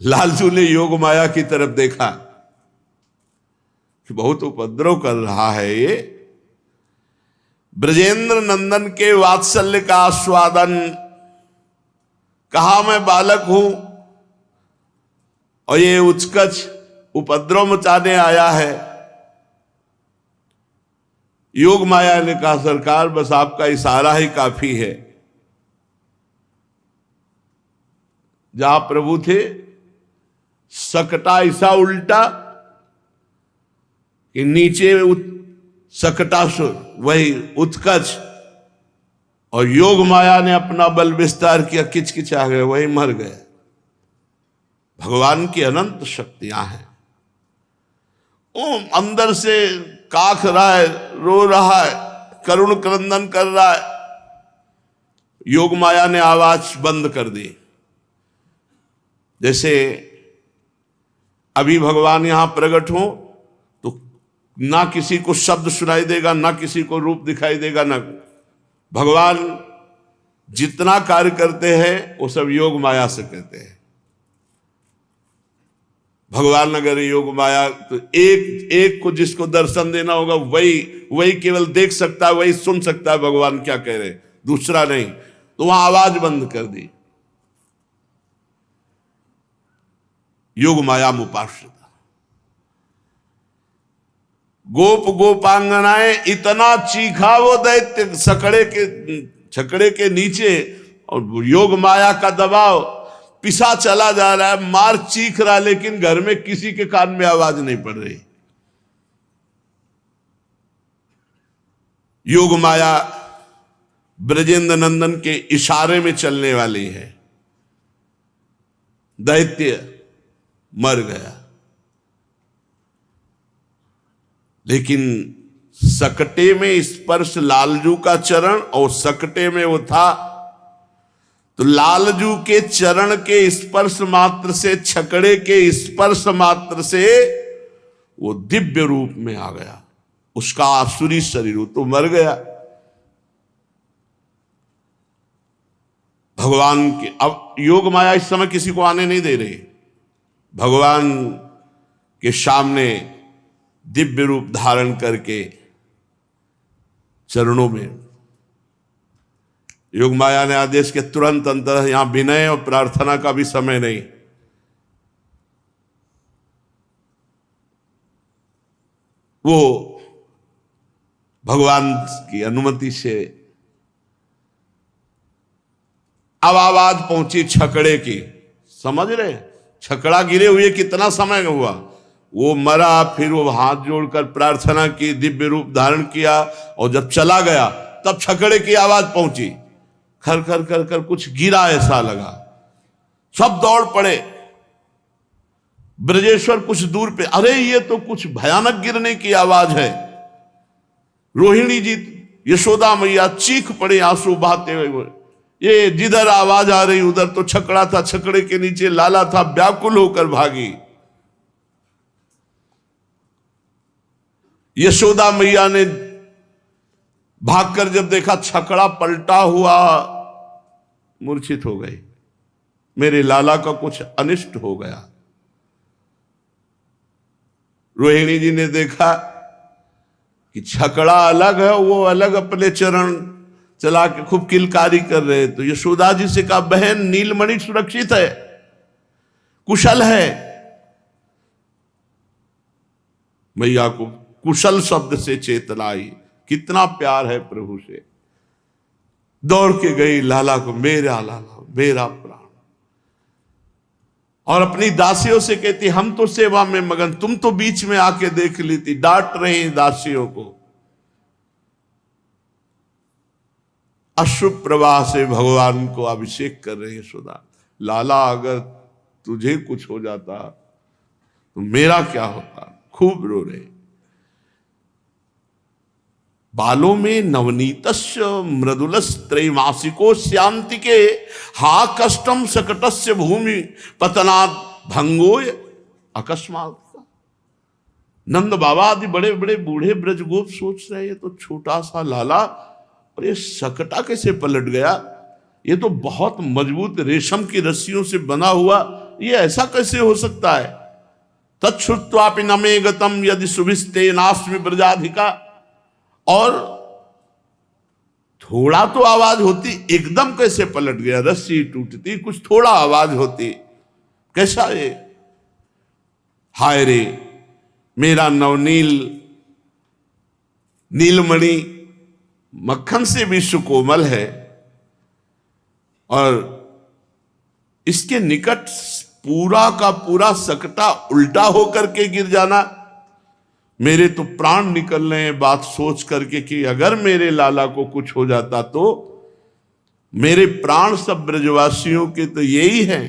लालजू ने योग माया की तरफ देखा कि बहुत उपद्रव कर रहा है ये। ब्रजेंद्र नंदन के वात्सल्य का आस्वादन, कहा मैं बालक हूं और ये उत्कच उपद्रव मचाने आया है। योग माया ने कहा सरकार बस आपका इशारा ही काफी है। जहां प्रभु थे सकटा ऐसा उल्टा कि नीचे सकटासुर वही उत्कच, और योग माया ने अपना बल विस्तार किया, किचकिचा गए, वही मर गए। भगवान की अनंत शक्तियां हैं। वो अंदर से काख रहा है, रो रहा है, करुण क्रंदन कर रहा है। योग माया ने आवाज बंद कर दी। जैसे अभी भगवान यहां प्रकट हो तो ना किसी को शब्द सुनाई देगा, ना किसी को रूप दिखाई देगा, ना भगवान जितना कार्य करते हैं वो सब योग माया से कहते हैं। भगवान अगर योग माया तो एक को जिसको दर्शन देना होगा वही केवल देख सकता है, वही सुन सकता है भगवान क्या कह रहे, दूसरा नहीं। तो वहां आवाज बंद कर दी। योग माया मुपाश्रिता गोप गोपांगनाएं इतना चीखा वो दैत्य छकड़े के नीचे, और योग माया का दबाव पिसा चला जा रहा है, मार चीख रहा, लेकिन घर में किसी के कान में आवाज नहीं पड़ रही। योग माया ब्रजेंद्र नंदन के इशारे में चलने वाली है। दैत्य मर गया, लेकिन सकटे में स्पर्श लालजू का चरण, और सकटे में वो था, तो लालजू के चरण के स्पर्श मात्र से, छकड़े के स्पर्श मात्र से वो दिव्य रूप में आ गया। उसका आसुरी शरीर, वो तो मर गया। भगवान के अब योग माया इस समय किसी को आने नहीं दे रही। भगवान के सामने दिव्य रूप धारण करके चरणों में योग माया ने आदेश के तुरंत अंतर, यहां विनय और प्रार्थना का भी समय नहीं, वो भगवान की अनुमति से अब आवाज पहुंची छकड़े की। समझ रहे, छकड़ा गिरे हुए कितना समय हुआ, वो मरा, फिर वो हाथ जोड़कर प्रार्थना की, दिव्य रूप धारण किया, और जब चला गया तब छकड़े की आवाज पहुंची, खर खर कर कर कुछ गिरा ऐसा लगा। सब दौड़ पड़े। ब्रजेश्वर कुछ दूर पे, अरे ये तो कुछ भयानक गिरने की आवाज है। रोहिणी जी, यशोदा मैया चीख पड़े आंसू बहाते हुए, ये जिधर आवाज आ रही उधर तो छकड़ा था, छकड़े के नीचे लाला था, व्याकुल होकर भागी। यशोदा मैया ने भागकर जब देखा छकड़ा पलटा हुआ, मूर्छित हो गई, मेरे लाला का कुछ अनिष्ट हो गया। रोहिणी जी ने देखा कि छकड़ा अलग है, वो अलग अपने चरण चला के खूब किलकारी कर रहे, तो यशोदा जी से कहा, बहन नीलमणि सुरक्षित है, कुशल है। मैया को कुशल शब्द से चेतना आई, कितना प्यार है प्रभु से। दौड़ के गई लाला को, मेरा लाला, मेरा प्राण, और अपनी दासियों से कहती, हम तो सेवा में मगन, तुम तो बीच में आके देख ली थी। डांट रही दासियों को। अश्रु प्रवाह से भगवान को अभिषेक कर रहे यशोदा। लाला अगर तुझे कुछ हो जाता तो मेरा क्या होता। खूब रो रहे। बालों में नवनीतस्य मृदुलस त्रैमासिको श्यांतिके हा कष्टम सकटस्य भूमि पतनात् भंगोय अकस्मात। नंद बाबा आदि बड़े बड़े बूढ़े ब्रजगोप सोच रहे, ये तो छोटा सा लाला और ये सकटा कैसे पलट गया, ये तो बहुत मजबूत रेशम की रस्सियों से बना हुआ, ये ऐसा कैसे हो सकता है। तच्छ्रुत्वापि न मे गतम यदि सुभिस्ते नास्मि ब्रजाधिका। और थोड़ा तो आवाज होती, एकदम कैसे पलट गया। रस्सी टूटती, कुछ थोड़ा आवाज होती, कैसा ये। हाय रे, मेरा नवनील नीलमणि मक्खन से भी सुकोमल है, और इसके निकट पूरा का पूरा सकटा उल्टा होकर के गिर जाना, मेरे तो प्राण निकल रहे हैं बात सोच करके कि अगर मेरे लाला को कुछ हो जाता तो मेरे प्राण सब ब्रजवासियों के तो यही है।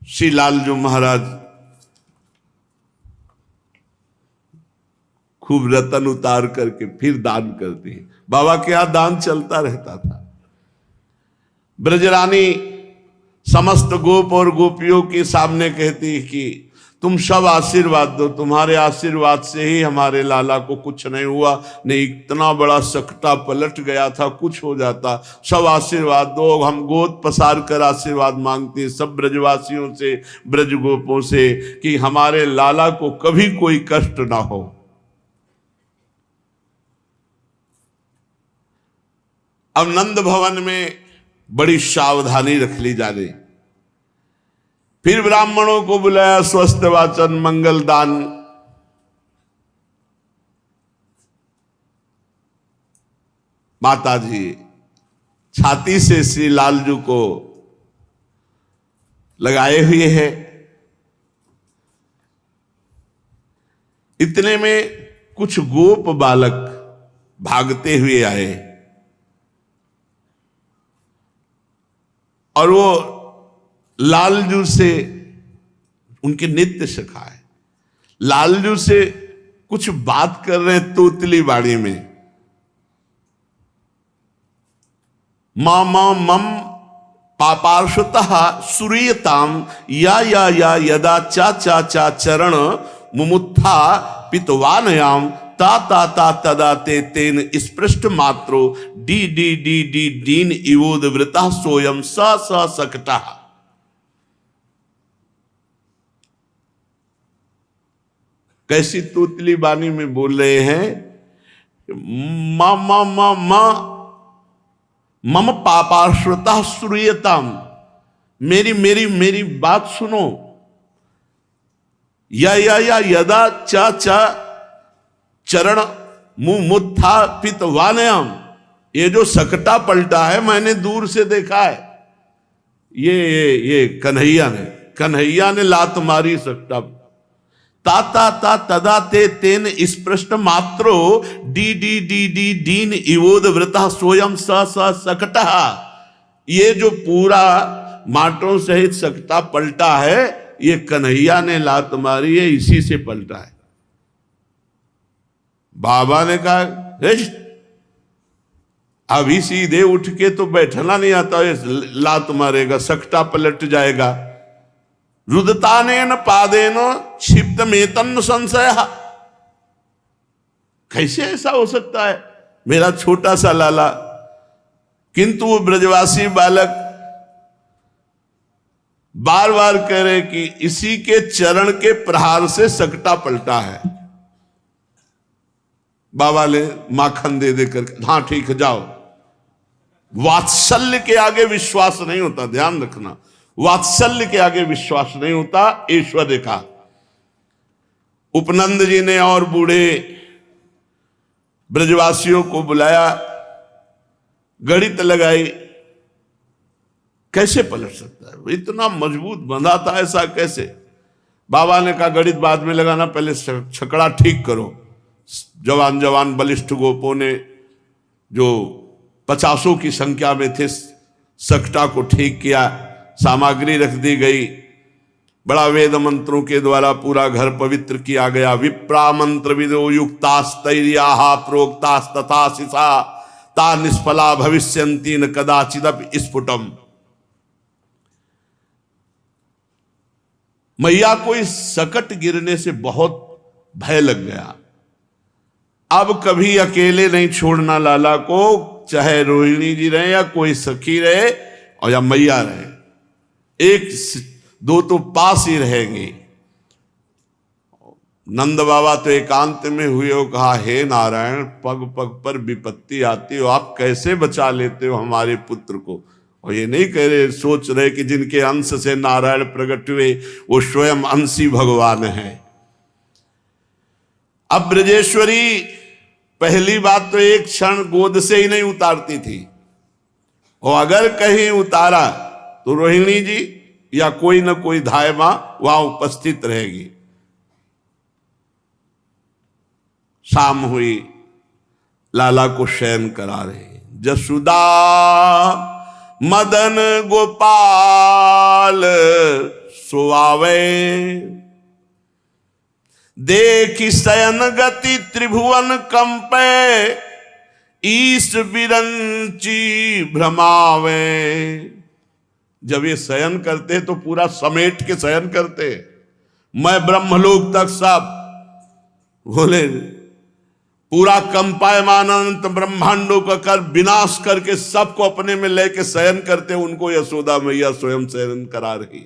श्री लालजू महाराज खूब रतन उतार करके फिर दान करते हैं। बाबा के यहां दान चलता रहता था। ब्रजरानी समस्त गोप और गोपियों के सामने कहती है कि तुम सब आशीर्वाद दो, तुम्हारे आशीर्वाद से ही हमारे लाला को कुछ नहीं हुआ, नहीं इतना बड़ा सकटा पलट गया था, कुछ हो जाता। सब आशीर्वाद दो। हम गोद पसार कर आशीर्वाद मांगते हैं सब ब्रजवासियों से, ब्रजगोपों से, कि हमारे लाला को कभी कोई कष्ट ना हो। अब नंद भवन में बड़ी सावधानी रख ली जा रही। फिर ब्राह्मणों को बुलाया, स्वस्थ वाचन मंगल दान। माता जी छाती से श्री लालजू को लगाए हुए हैं। इतने में कुछ गोप बालक भागते हुए आए और वो लालजू से, उनके नित्य सखा है, लालजू से कुछ बात कर रहे हैं तोतली बाड़ी में। मामा मम पापार्षतः सुरीयताम या यदा चा चा चा चरण मुमुत्था पितवानयाम ता ता ता तदा ते तेन स्पृष्ट मात्रो डी डी डी डी दीन इवोद वृता सोयम स स सकटा। कैसी तोतली बानी में बोल रहे हैं, मा मा मा मा मम पापाश्रुता श्रूयताम, मेरी मेरी मेरी बात सुनो। या यदा चा चा चरण मुमुत्था पितवानयाम, ये जो सकटा पलटा है मैंने दूर से देखा है। ये कन्हैया ने लात मारी सकटा। ताता ता तदा ते तेन स्पृष्ट मात्रो डी डी डी डी दीन इवोद वृता सोयम स स सकटा। ये जो पूरा माटों सहित सकटा पलटा है, ये कन्हैया ने लात मारी है, इसी से पलटा है। बाबा ने कहा अभी सीधे उठ के तो बैठना नहीं आता, लात मारेगा, सकटा पलट जाएगा। रुदतानेन पादेन क्षिप्त मेतन संशय। कैसे ऐसा हो सकता है, मेरा छोटा सा लाला। किंतु वो ब्रजवासी बालक बार बार कह रहे कि इसी के चरण के प्रहार से सकटा पलटा है। बाबा ने माखन दे देकर, हाँ ठीक है जाओ। वात्सल्य के आगे विश्वास नहीं होता, ध्यान रखना, वात्सल्य के आगे विश्वास नहीं होता। ऐश्वर्य का उपनंद जी ने और बूढ़े ब्रजवासियों को बुलाया, गणित लगाई, कैसे पलट सकता है, इतना मजबूत बंधा था, ऐसा कैसे। बाबा ने कहा गणित बाद में लगाना, पहले छकड़ा ठीक करो। जवान जवान बलिष्ठ गोपों ने, जो 50 की संख्या में थे, सकटा को ठीक किया, सामग्री रख दी गई। बड़ा वेद मंत्रों के द्वारा पूरा घर पवित्र किया गया। विप्रा मंत्र विदो युक्तास्तैर्याः प्रोक्तास्तथा शिषा ता निष्फला भविष्यन्ति न कदाचिदपि स्फुटम। मैया को इस सकट गिरने से बहुत भय लग गया। अब कभी अकेले नहीं छोड़ना लाला को, चाहे रोहिणी जी रहे या कोई सखी रहे और या मैया रहे, एक दो तो पास ही रहेंगे। नंद बाबा तो एकांत में हुए हो, कहा हे नारायण, पग पग पर विपत्ति आती हो, आप कैसे बचा लेते हो हमारे पुत्र को। और ये नहीं कह रहे, सोच रहे कि जिनके अंश से नारायण प्रकट हुए वो स्वयं अंशी भगवान है। अब ब्रजेश्वरी पहली बात तो एक क्षण गोद से ही नहीं उतारती थी, और अगर कहीं उतारा तो रोहिणी जी या कोई न कोई धाय मां वहां उपस्थित रहेगी। शाम हुई, लाला को शयन करा रहे। जसुदा मदन गोपाल सुआवे, देखी शयन गति त्रिभुवन कंपे, ईश बिरंची भ्रमावे। जब ये शयन करते तो पूरा समेट के शयन करते, मैं ब्रह्मलोक तक सब बोले, पूरा कंपायमान अनंत ब्रह्मांडों का कर विनाश करके सबको अपने में लेके शयन करते। उनको यशोदा मैया स्वयं शयन करा रही।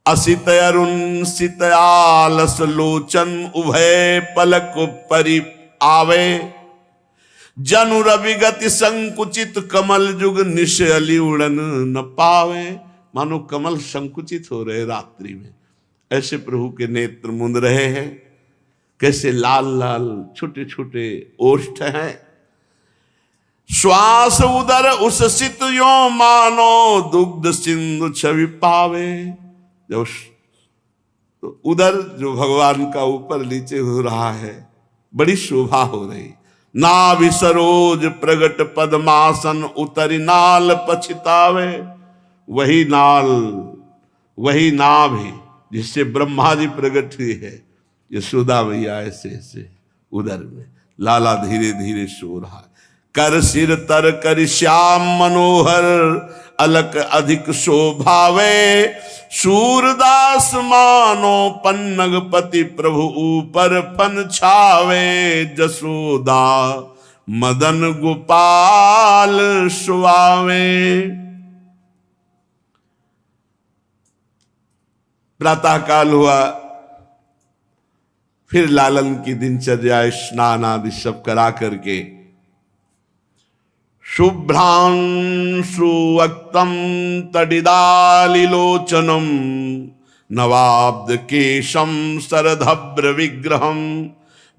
असित अरुण सित आलस लोचन उभय पलक परि आवे, जनु रवि गति संकुचित कमल जुग निश अली उड़न न पावे। मानो कमल संकुचित हो रहे रात्रि में, ऐसे प्रभु के नेत्र मुंद रहे हैं। कैसे लाल लाल छोटे छोटे ओष्ठ हैं। श्वास उदर उसित यो मानो दुग्ध सिंधु छवि पावे। जब तो उधर जो भगवान का ऊपर नीचे हो रहा है, बड़ी शोभा हो रही। नाभि सरोज प्रगट पद्मासन उतरी नाल पछितावे। वही नाल, वही नाभ है जिससे ब्रह्मा जी प्रकट हुए है। यशोदा मैया ऐसे ऐसे उधर में लाला धीरे धीरे सो रहा है। कर सिर तर कर श्याम मनोहर अलक अधिक शोभावे। सूरदास मानो पन्नगपति प्रभु ऊपर फन छावे। जसोदा मदन गोपाल सुआवे। प्रातः काल हुआ, फिर लालन की दिनचर्या स्नान आदि सब करा करके शुभ्रांशु वक्तम तडिदालिलोचनम नवाब्द केशम सरधभ्र विग्रहम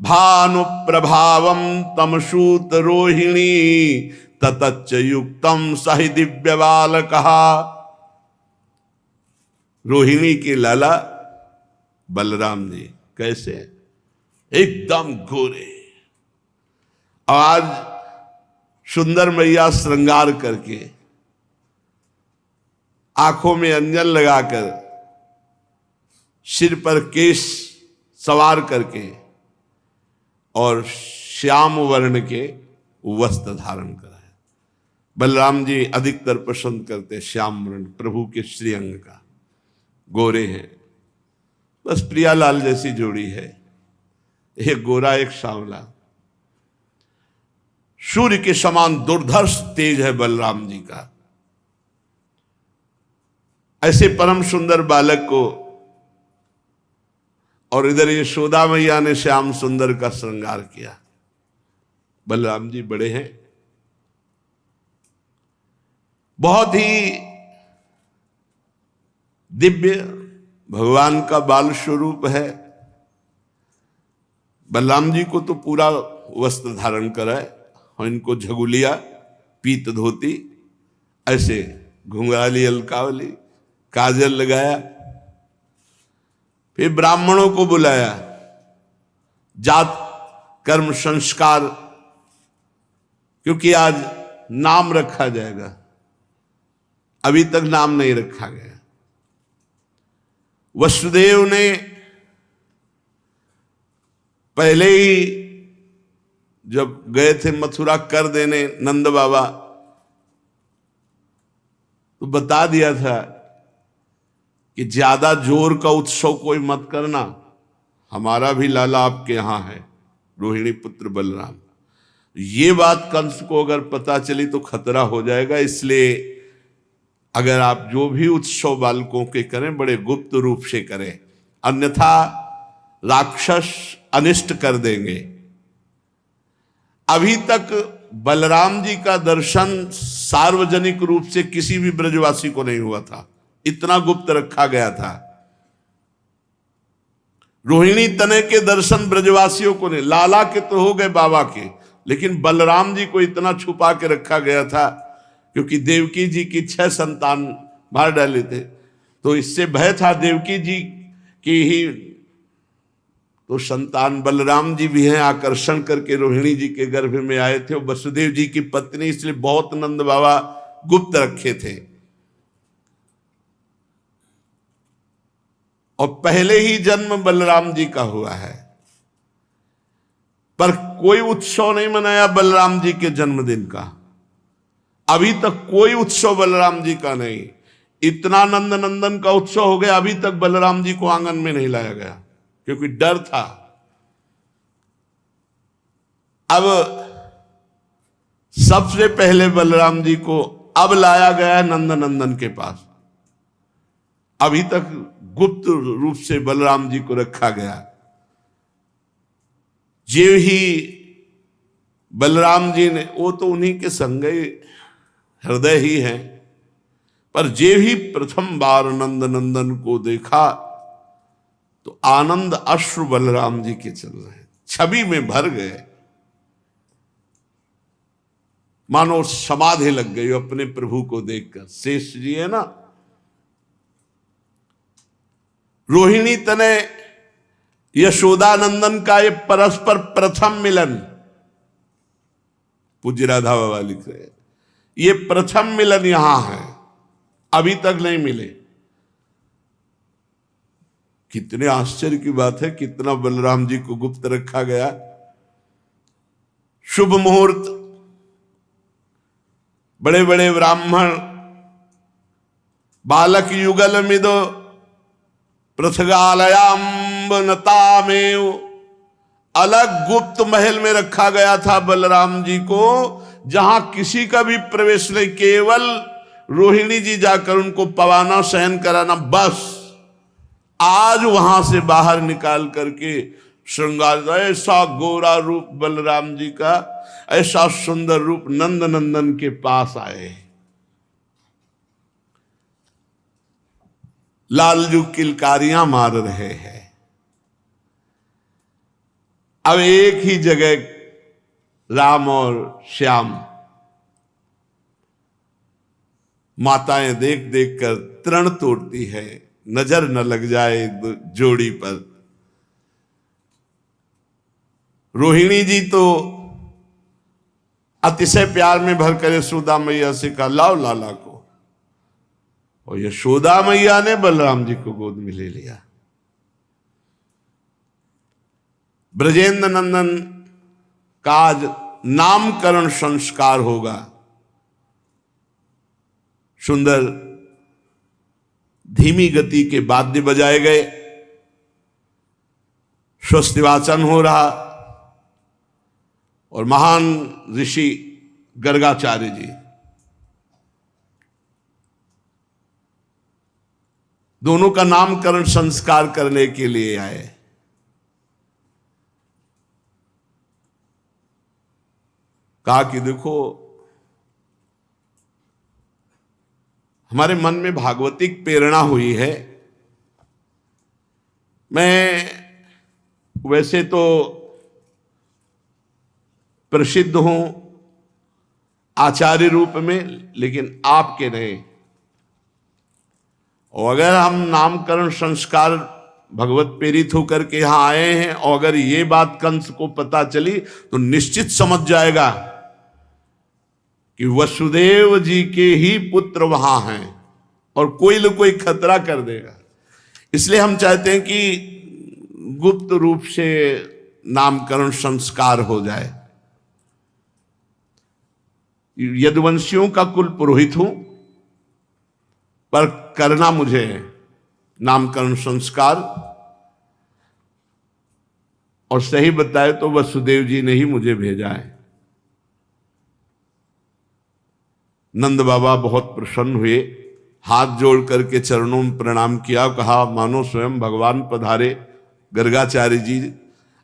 भानु प्रभावम तमसूत रोहिणी ततच्च युक्तम सहि दिव्य बालकहा। रोहिणी के लाला बलराम जी कैसे एकदम गोरे। आज सुंदर मैया श्रृंगार करके आंखों में अंजन लगाकर सिर पर केश सवार करके और श्याम वर्ण के वस्त्र धारण कराए। बलराम जी अधिकतर पसंद करते श्याम वर्ण, प्रभु के श्रीअंग का, गोरे हैं। बस प्रियालाल जैसी जोड़ी है, एक गोरा एक सांवला। सूर्य के समान दुर्धर्ष तेज है बलराम जी का। ऐसे परम सुंदर बालक को, और इधर यशोदा मैया ने श्याम सुंदर का श्रृंगार किया। बलराम जी बड़े हैं, बहुत ही दिव्य भगवान का बाल स्वरूप है। बलराम जी को तो पूरा वस्त्र धारण कराए और इनको झगुलिया, पीत धोती, ऐसे घुंघराली अलकावली, काजल लगाया। फिर ब्राह्मणों को बुलाया, जात कर्म संस्कार, क्योंकि आज नाम रखा जाएगा, अभी तक नाम नहीं रखा गया। वसुदेव ने पहले ही जब गए थे मथुरा कर देने नंद बाबा, तो बता दिया था कि ज्यादा जोर का उत्सव कोई मत करना, हमारा भी लाला आपके यहां है, रोहिणी पुत्र बलराम। ये बात कंस को अगर पता चली तो खतरा हो जाएगा। इसलिए अगर आप जो भी उत्सव बालकों के करें, बड़े गुप्त रूप से करें, अन्यथा राक्षस अनिष्ट कर देंगे। अभी तक बलराम जी का दर्शन सार्वजनिक रूप से किसी भी ब्रजवासी को नहीं हुआ था, इतना गुप्त रखा गया था। रोहिणी तने के दर्शन ब्रजवासियों को नहीं, लाला के तो हो गए बाबा के, लेकिन बलराम जी को इतना छुपा के रखा गया था क्योंकि देवकी जी की 6 संतान मार डाले थे। तो इससे भय था देवकी जी की ही तो संतान बलराम जी भी हैं, आकर्षण करके रोहिणी जी के गर्भ में आए थे। वो वसुदेव जी की पत्नी, इसलिए बहुत नंद बाबा गुप्त रखे थे। और पहले ही जन्म बलराम जी का हुआ है, पर कोई उत्सव नहीं मनाया बलराम जी के जन्मदिन का। अभी तक कोई उत्सव बलराम जी का नहीं। इतना नंद नंदन का उत्सव हो गया, अभी तक बलराम जी को आंगन में नहीं लाया गया क्योंकि डर था। अब सबसे पहले बलराम जी को अब लाया गया है नंद नंदन के पास। अभी तक गुप्त रूप से बलराम जी को रखा गया। जे ही बलराम जी ने, वो तो उन्हीं के संग हृदय ही है, पर जे ही प्रथम बार नंद नंदन को देखा तो आनंद अश्रु बलराम जी के चल रहे हैं, छवि में भर गए, मानो समाधि लग गई अपने प्रभु को देखकर। शेष जी है ना, रोहिणी तने यशोदानंदन का ये परस्पर प्रथम मिलन, पूज्य राधा बाबा लिख रहे हैं, ये प्रथम मिलन यहां है, अभी तक नहीं मिले। कितने आश्चर्य की बात है, कितना बलराम जी को गुप्त रखा गया। शुभ मुहूर्त, बड़े बड़े ब्राह्मण, बालक युगल मिदो पृथगालयाम्बनतामेव, अलग गुप्त महल में रखा गया था बलराम जी को, जहां किसी का भी प्रवेश नहीं, केवल रोहिणी जी जाकर उनको पवाना सहन कराना बस। आज वहां से बाहर निकाल करके श्रृंगार, ऐसा गोरा रूप बलराम जी का, ऐसा सुंदर रूप नंद नंदन के पास आए। लालजू किलकारियां मार रहे हैं। अब एक ही जगह राम और श्याम, माताएं देख देख कर तृण तोड़ती है, नजर न लग जाए जोड़ी पर। रोहिणी जी तो अतिशय प्यार में भरकर यशोदा मैया से कहा लाओ लाला को, और यशोदा मैया ने बलराम जी को गोद में ले लिया। ब्रजेंद्र नंदन का आज नामकरण संस्कार होगा। सुंदर धीमी गति के वाद्य बजाए गए, स्वस्तिवाचन हो रहा, और महान ऋषि गर्गाचार्य जी दोनों का नामकरण संस्कार करने के लिए आए। कहा कि देखो, हमारे मन में भागवतिक प्रेरणा हुई है। मैं वैसे तो प्रसिद्ध हूं आचार्य रूप में, लेकिन आपके नहीं। और अगर हम नामकरण संस्कार भगवत प्रेरित होकर के यहां आए हैं, और अगर ये बात कंस को पता चली तो निश्चित समझ जाएगा कि वसुदेव जी के ही पुत्र वहां हैं, और कोई न कोई खतरा कर देगा। इसलिए हम चाहते हैं कि गुप्त रूप से नामकरण संस्कार हो जाए। यदुवंशियों का कुल पुरोहित हूं, पर करना मुझे नामकरण संस्कार, और सही बताए तो वसुदेव जी ने ही मुझे भेजा है। नंद बाबा बहुत प्रसन्न हुए, हाथ जोड़ करके चरणों में प्रणाम किया, कहा मानो स्वयं भगवान पधारे। गर्गाचार्य जी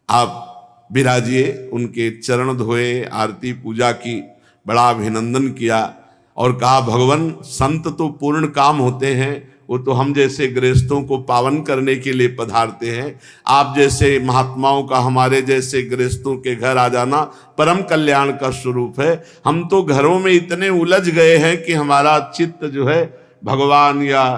आप विराजिए, उनके चरण धोए, आरती पूजा की, बड़ा अभिनंदन किया, और कहा भगवान संत तो पूर्ण काम होते हैं, वो तो हम जैसे गृहस्थों को पावन करने के लिए पधारते हैं। आप जैसे महात्माओं का हमारे जैसे गृहस्थों के घर आ जाना परम कल्याण का स्वरूप है। हम तो घरों में इतने उलझ गए हैं कि हमारा चित्त जो है भगवान, या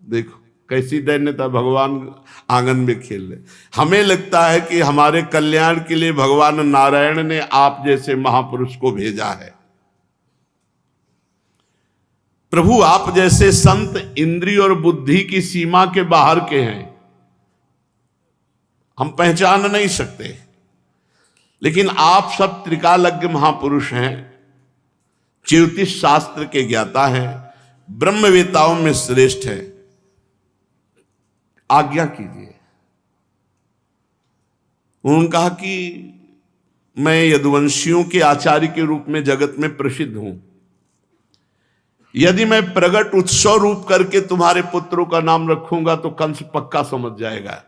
देखो कैसी दैन्यता, भगवान आंगन में खेल रहे। हमें लगता है कि हमारे कल्याण के लिए भगवान नारायण ने आप जैसे महापुरुष को भेजा है। प्रभु आप जैसे संत इंद्रिय और बुद्धि की सीमा के बाहर के हैं, हम पहचान नहीं सकते, लेकिन आप सब त्रिकालज्ञ महापुरुष हैं, ज्योतिष शास्त्र के ज्ञाता हैं, ब्रह्मवेताओं में श्रेष्ठ हैं, आज्ञा कीजिए। उन्होंने कहा कि मैं यदुवंशियों के आचार्य के रूप में जगत में प्रसिद्ध हूं, यदि मैं प्रगट उत्सव रूप करके तुम्हारे पुत्रों का नाम रखूंगा तो कंस पक्का समझ जाएगा।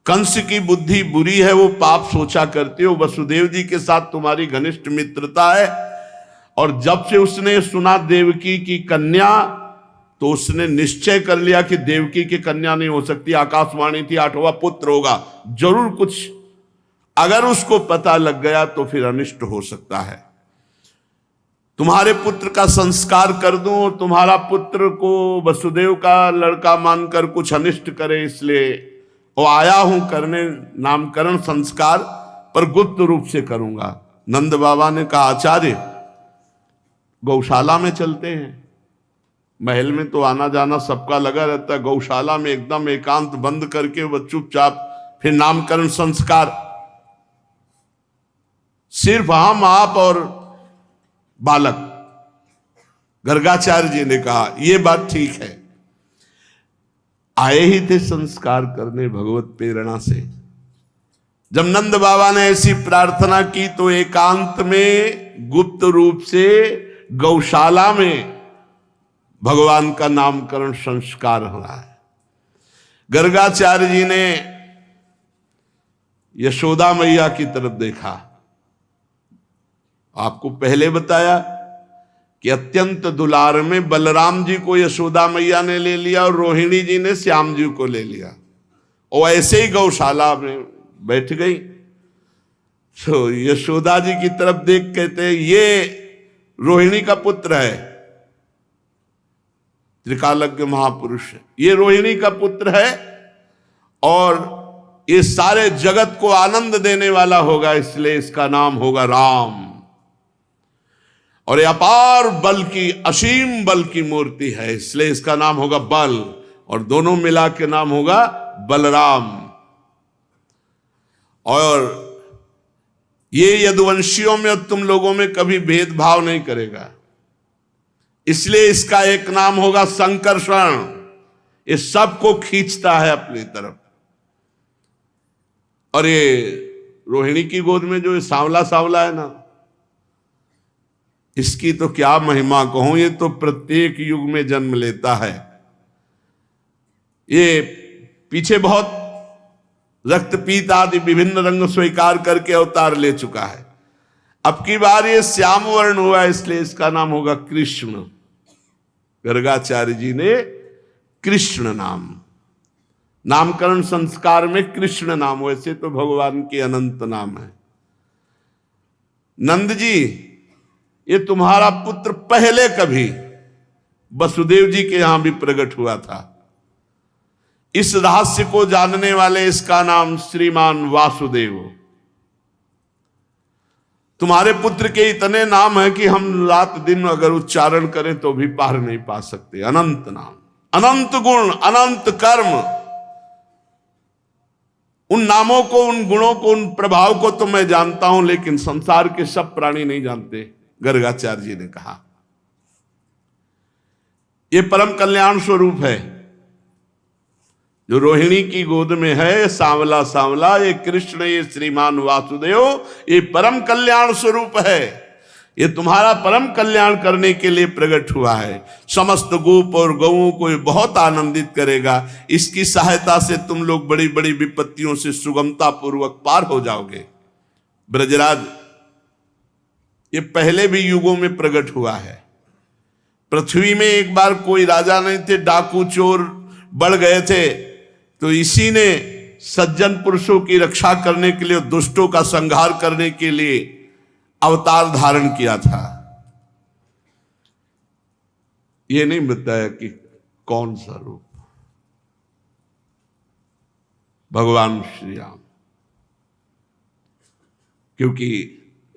कंस की बुद्धि बुरी है, वो पाप सोचा करते हो। वसुदेव जी के साथ तुम्हारी घनिष्ठ मित्रता है, और जब से उसने सुना देवकी की कन्या, तो उसने निश्चय कर लिया कि देवकी की कन्या नहीं हो सकती, आकाशवाणी थी 8वां पुत्र होगा जरूर कुछ। अगर उसको पता लग गया तो फिर अनिष्ट हो सकता है। तुम्हारे पुत्र का संस्कार कर दूं और तुम्हारा पुत्र को वसुदेव का लड़का मानकर कुछ अनिष्ट करे, इसलिए वो आया हूं करने नामकरण संस्कार, पर गुप्त रूप से करूंगा। नंद बाबा ने कहा आचार्य गौशाला में चलते हैं, महल में तो आना जाना सबका लगा रहता है, गौशाला में एकदम एकांत बंद करके वो चुपचाप फिर नामकरण संस्कार, सिर्फ हम आप और बालक। गर्गाचार्य जी ने कहा यह बात ठीक है, आए ही थे संस्कार करने भगवत प्रेरणा से। जब नंद बाबा ने ऐसी प्रार्थना की तो एकांत में गुप्त रूप से गौशाला में भगवान का नामकरण संस्कार हो रहा है। गर्गाचार्य जी ने यशोदा मैया की तरफ देखा। आपको पहले बताया कि अत्यंत दुलार में बलराम जी को यशोदा मैया ने ले लिया और रोहिणी जी ने श्याम जी को ले लिया, और ऐसे ही गौशाला में बैठ गई। तो यशोदा जी की तरफ देख कहते ये रोहिणी का पुत्र है, त्रिकालज्ञ महापुरुष है, ये रोहिणी का पुत्र है और ये सारे जगत को आनंद देने वाला होगा, इसलिए इसका नाम होगा राम। और ये अपार बल की, असीम बल की मूर्ति है, इसलिए इसका नाम होगा बल, और दोनों मिला के नाम होगा बलराम। और ये यदुवंशियों में और तुम लोगों में कभी भेदभाव नहीं करेगा, इसलिए इसका एक नाम होगा संकर्षण, ये सबको खींचता है अपनी तरफ। और ये रोहिणी की गोद में जो सांवला सांवला है ना, इसकी तो क्या महिमा कहूं, ये तो प्रत्येक युग में जन्म लेता है। ये पीछे बहुत रक्तपीत आदि विभिन्न रंग स्वीकार करके अवतार ले चुका है। अब की बार ये श्याम वर्ण हुआ, इसलिए इसका नाम होगा कृष्ण। गर्गाचार्य जी ने कृष्ण नाम, नामकरण संस्कार में कृष्ण नाम, वैसे तो भगवान के अनंत नाम है। नंद जी ये तुम्हारा पुत्र पहले कभी वसुदेव जी के यहां भी प्रकट हुआ था, इस रहस्य को जानने वाले इसका नाम श्रीमान वासुदेव। तुम्हारे पुत्र के इतने नाम है कि हम रात दिन अगर उच्चारण करें तो भी पार नहीं पा सकते। अनंत नाम, अनंत गुण, अनंत कर्म, उन नामों को, उन गुणों को, उन प्रभाव को तो मैं जानता हूं, लेकिन संसार के सब प्राणी नहीं जानते। गर्गाचार्य जी ने कहा यह परम कल्याण स्वरूप है जो रोहिणी की गोद में है, सांवला सांवला, ये कृष्ण, ये श्रीमान वासुदेव, ये परम कल्याण स्वरूप है। ये तुम्हारा परम कल्याण करने के लिए प्रकट हुआ है। समस्त गोप और गौओं को ये बहुत आनंदित करेगा। इसकी सहायता से तुम लोग बड़ी बड़ी विपत्तियों से सुगमता पूर्वक पार हो जाओगे। ब्रजराज ये पहले भी युगों में प्रकट हुआ है। पृथ्वी में एक बार कोई राजा नहीं थे, डाकू चोर बढ़ गए थे, तो इसी ने सज्जन पुरुषों की रक्षा करने के लिए, दुष्टों का संहार करने के लिए अवतार धारण किया था। ये नहीं बताया कि कौन सा रूप। भगवान श्री राम, क्योंकि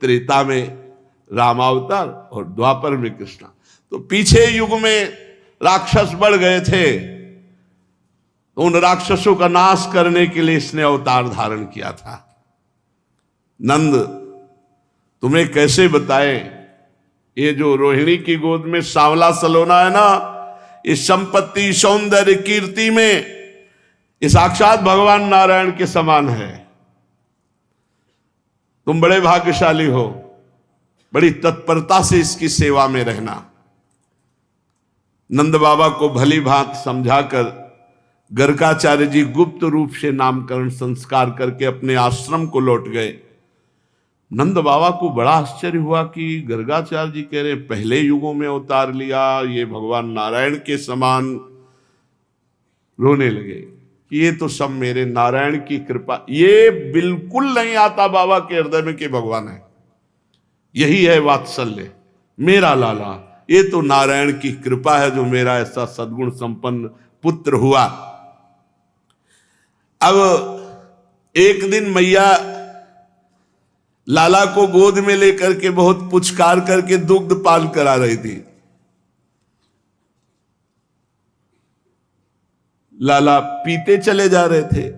त्रेता में रामावतार और द्वापर में कृष्ण, तो पीछे युग में राक्षस बढ़ गए थे, तो उन राक्षसों का नाश करने के लिए इसने अवतार धारण किया था। नंद तुम्हें कैसे बताएं, ये जो रोहिणी की गोद में सांवला सलोना है ना, इस संपत्ति, सौंदर्य, कीर्ति में ये साक्षात भगवान नारायण के समान है। तुम बड़े भाग्यशाली हो, बड़ी तत्परता से इसकी सेवा में रहना। नंद बाबा को भली भांति समझाकर गर्गाचार्य जी गुप्त रूप से नामकरण संस्कार करके अपने आश्रम को लौट गए। नंद बाबा को बड़ा आश्चर्य हुआ कि गर्गाचार्य जी कह रहे पहले युगों में अवतार लिया, ये भगवान नारायण के समान। रोने लगे कि ये तो सब मेरे नारायण की कृपा। ये बिल्कुल नहीं आता बाबा के हृदय में कि भगवान है। यही है वात्सल्य, मेरा लाला, ये तो नारायण की कृपा है जो मेरा ऐसा सद्गुण संपन्न पुत्र हुआ। अब एक दिन मैया लाला को गोद में लेकर के बहुत पुचकार करके दुग्ध पान करा रही थी। लाला पीते चले जा रहे थे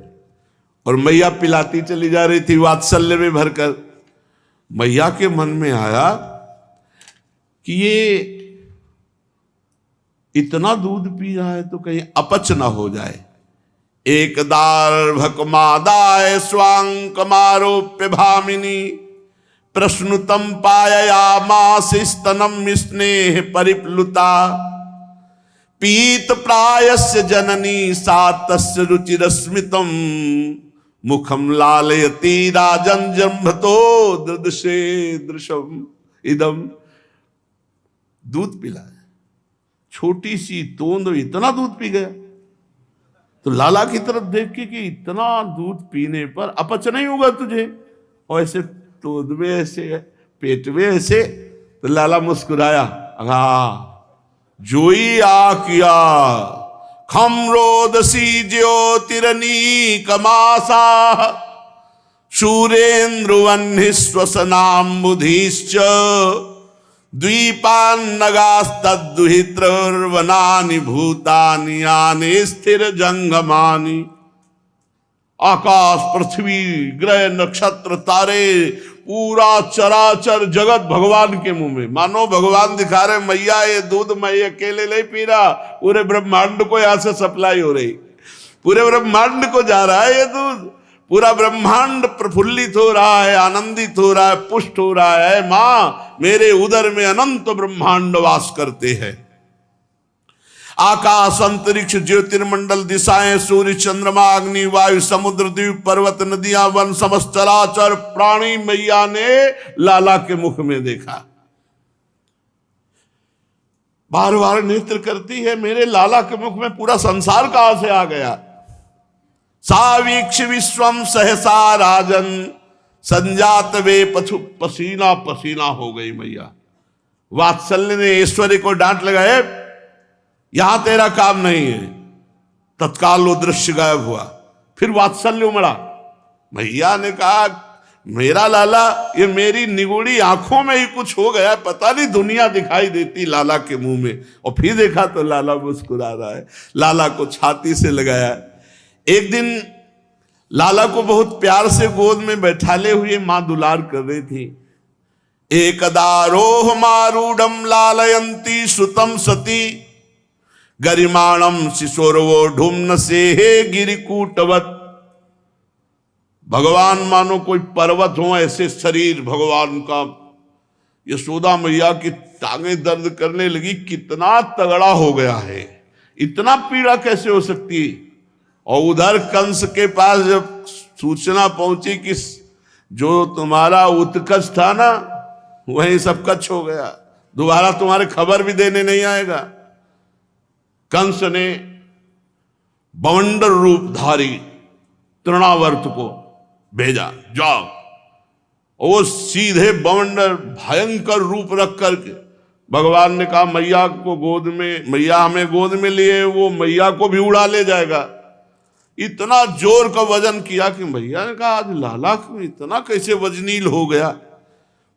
और मैया पिलाती चली जा रही थी वात्सल्य में भरकर। मैया के मन में आया कि ये इतना दूध पी रहा है तो कहीं अपच ना हो जाए। एक दार भकमादाय स्वांक मारोप्य भामिनी प्रश्नुतम पाययामास स्तनम स्नेह परिप्लुता पीत प्रायस्य जननी सातस्य रुचिरस्मितम मुखम लालयति राजन जंभतो दृदशे दृशम इदम। दूध पिलाया, छोटी सी तोंद इतना दूध पी गया। तो लाला की तरफ देख के कि इतना दूध पीने पर अपच नहीं होगा तुझे, और ऐसे तोंद में ऐसे पेट में ऐसे। तो लाला मुस्कुराया, हाँ जोई आ किया खम रोदसी ज्योतिरनी कमासा शूरेन्द्रुवन्हि श्वसनाम बुधिश्च द्वीपान्नगास्तद्दुहित्रवनानि भूतानि यानि स्थिर जंगमानि। आकाश पृथ्वी ग्रह नक्षत्र तारे पूरा चराचर जगत भगवान के मुंह में। मानो भगवान दिखा रहे मैया ये दूध मैं अकेले नहीं पी रहा, पूरे ब्रह्मांड को यहां से सप्लाई हो रही, पूरे ब्रह्मांड को जा रहा है ये दूध। पूरा ब्रह्मांड प्रफुल्लित हो रहा है, आनंदित हो रहा है, पुष्ट हो रहा है। मां मेरे उदर में अनंत ब्रह्मांड वास करते हैं। आकाश अंतरिक्ष ज्योतिर्मंडल दिशाएं सूर्य चंद्रमा अग्नि वायु समुद्र द्वीप पर्वत नदियां वन समस्त चराचर प्राणी मैया ने लाला के मुख में देखा। बार बार नेत्र करती है, मेरे लाला के मुख में पूरा संसार कहां से आ गया। सावीक्ष विश्वम सहसा राजन संजात वे पशु पसीना पसीना हो गई मैया। वात्सल्य ने ऐश्वर्य को डांट लगाए, यहां तेरा काम नहीं है। तत्काल वो दृश्य गायब हुआ। फिर वात्सल्य उमड़ा। मैया ने कहा मेरा लाला, ये मेरी निगुड़ी आंखों में ही कुछ हो गया, पता नहीं दुनिया दिखाई देती लाला के मुंह में। और फिर देखा तो लाला मुस्कुरा रहा है। लाला को छाती से लगाया। एक दिन लाला को बहुत प्यार से गोद में बैठाले हुए मां दुलार कर रही थी। एकदारोह मारूढ़म लालयंती सुतम सती गरिमाणम शिशोरवो ढुम्न से हे गिरिकूटवत। भगवान मानो कोई पर्वत हो, ऐसे शरीर भगवान का। यशोदा मैया की टांगें दर्द करने लगी, कितना तगड़ा हो गया है, इतना पीड़ा कैसे हो सकती है। और उधर कंस के पास जब सूचना पहुंची कि जो तुम्हारा उत्कच था ना वही सब कच्छ हो गया, दोबारा तुम्हारे खबर भी देने नहीं आएगा। कंस ने बवंडर रूपधारी तृणावर्त को भेजा, जाओ। वो सीधे बवंडर भयंकर रूप रख करके भगवान ने कहा मैया को गोद में, मैया हमें गोद में लिए, वो मैया को भी उड़ा ले जाएगा। इतना जोर का वजन किया कि मैया ने कहा आज लाला को इतना कैसे वजनील हो गया।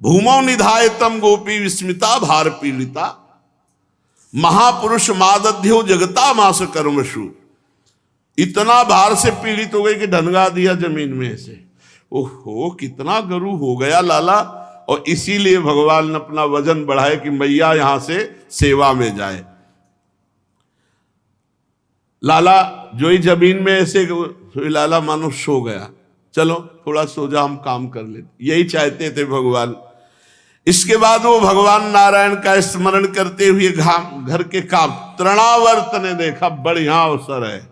भूमौ निधायतम गोपी विस्मिता भार पीड़िता महापुरुष मादध्यो जगता मास कर्मशु। इतना भार से पीड़ित हो गई कि ढनगा दिया जमीन में से। ओहो कितना गरु हो गया लाला। और इसीलिए भगवान ने अपना वजन बढ़ाया कि मैया यहां से सेवा में जाए। लाला जो ही जमीन में ऐसे, लाला मानो सो गया, चलो थोड़ा सो जा हम काम कर लेते, यही चाहते थे भगवान। इसके बाद वो भगवान नारायण का स्मरण करते हुए घर के काम। तृणावर्त ने देखा बढ़िया अवसर है,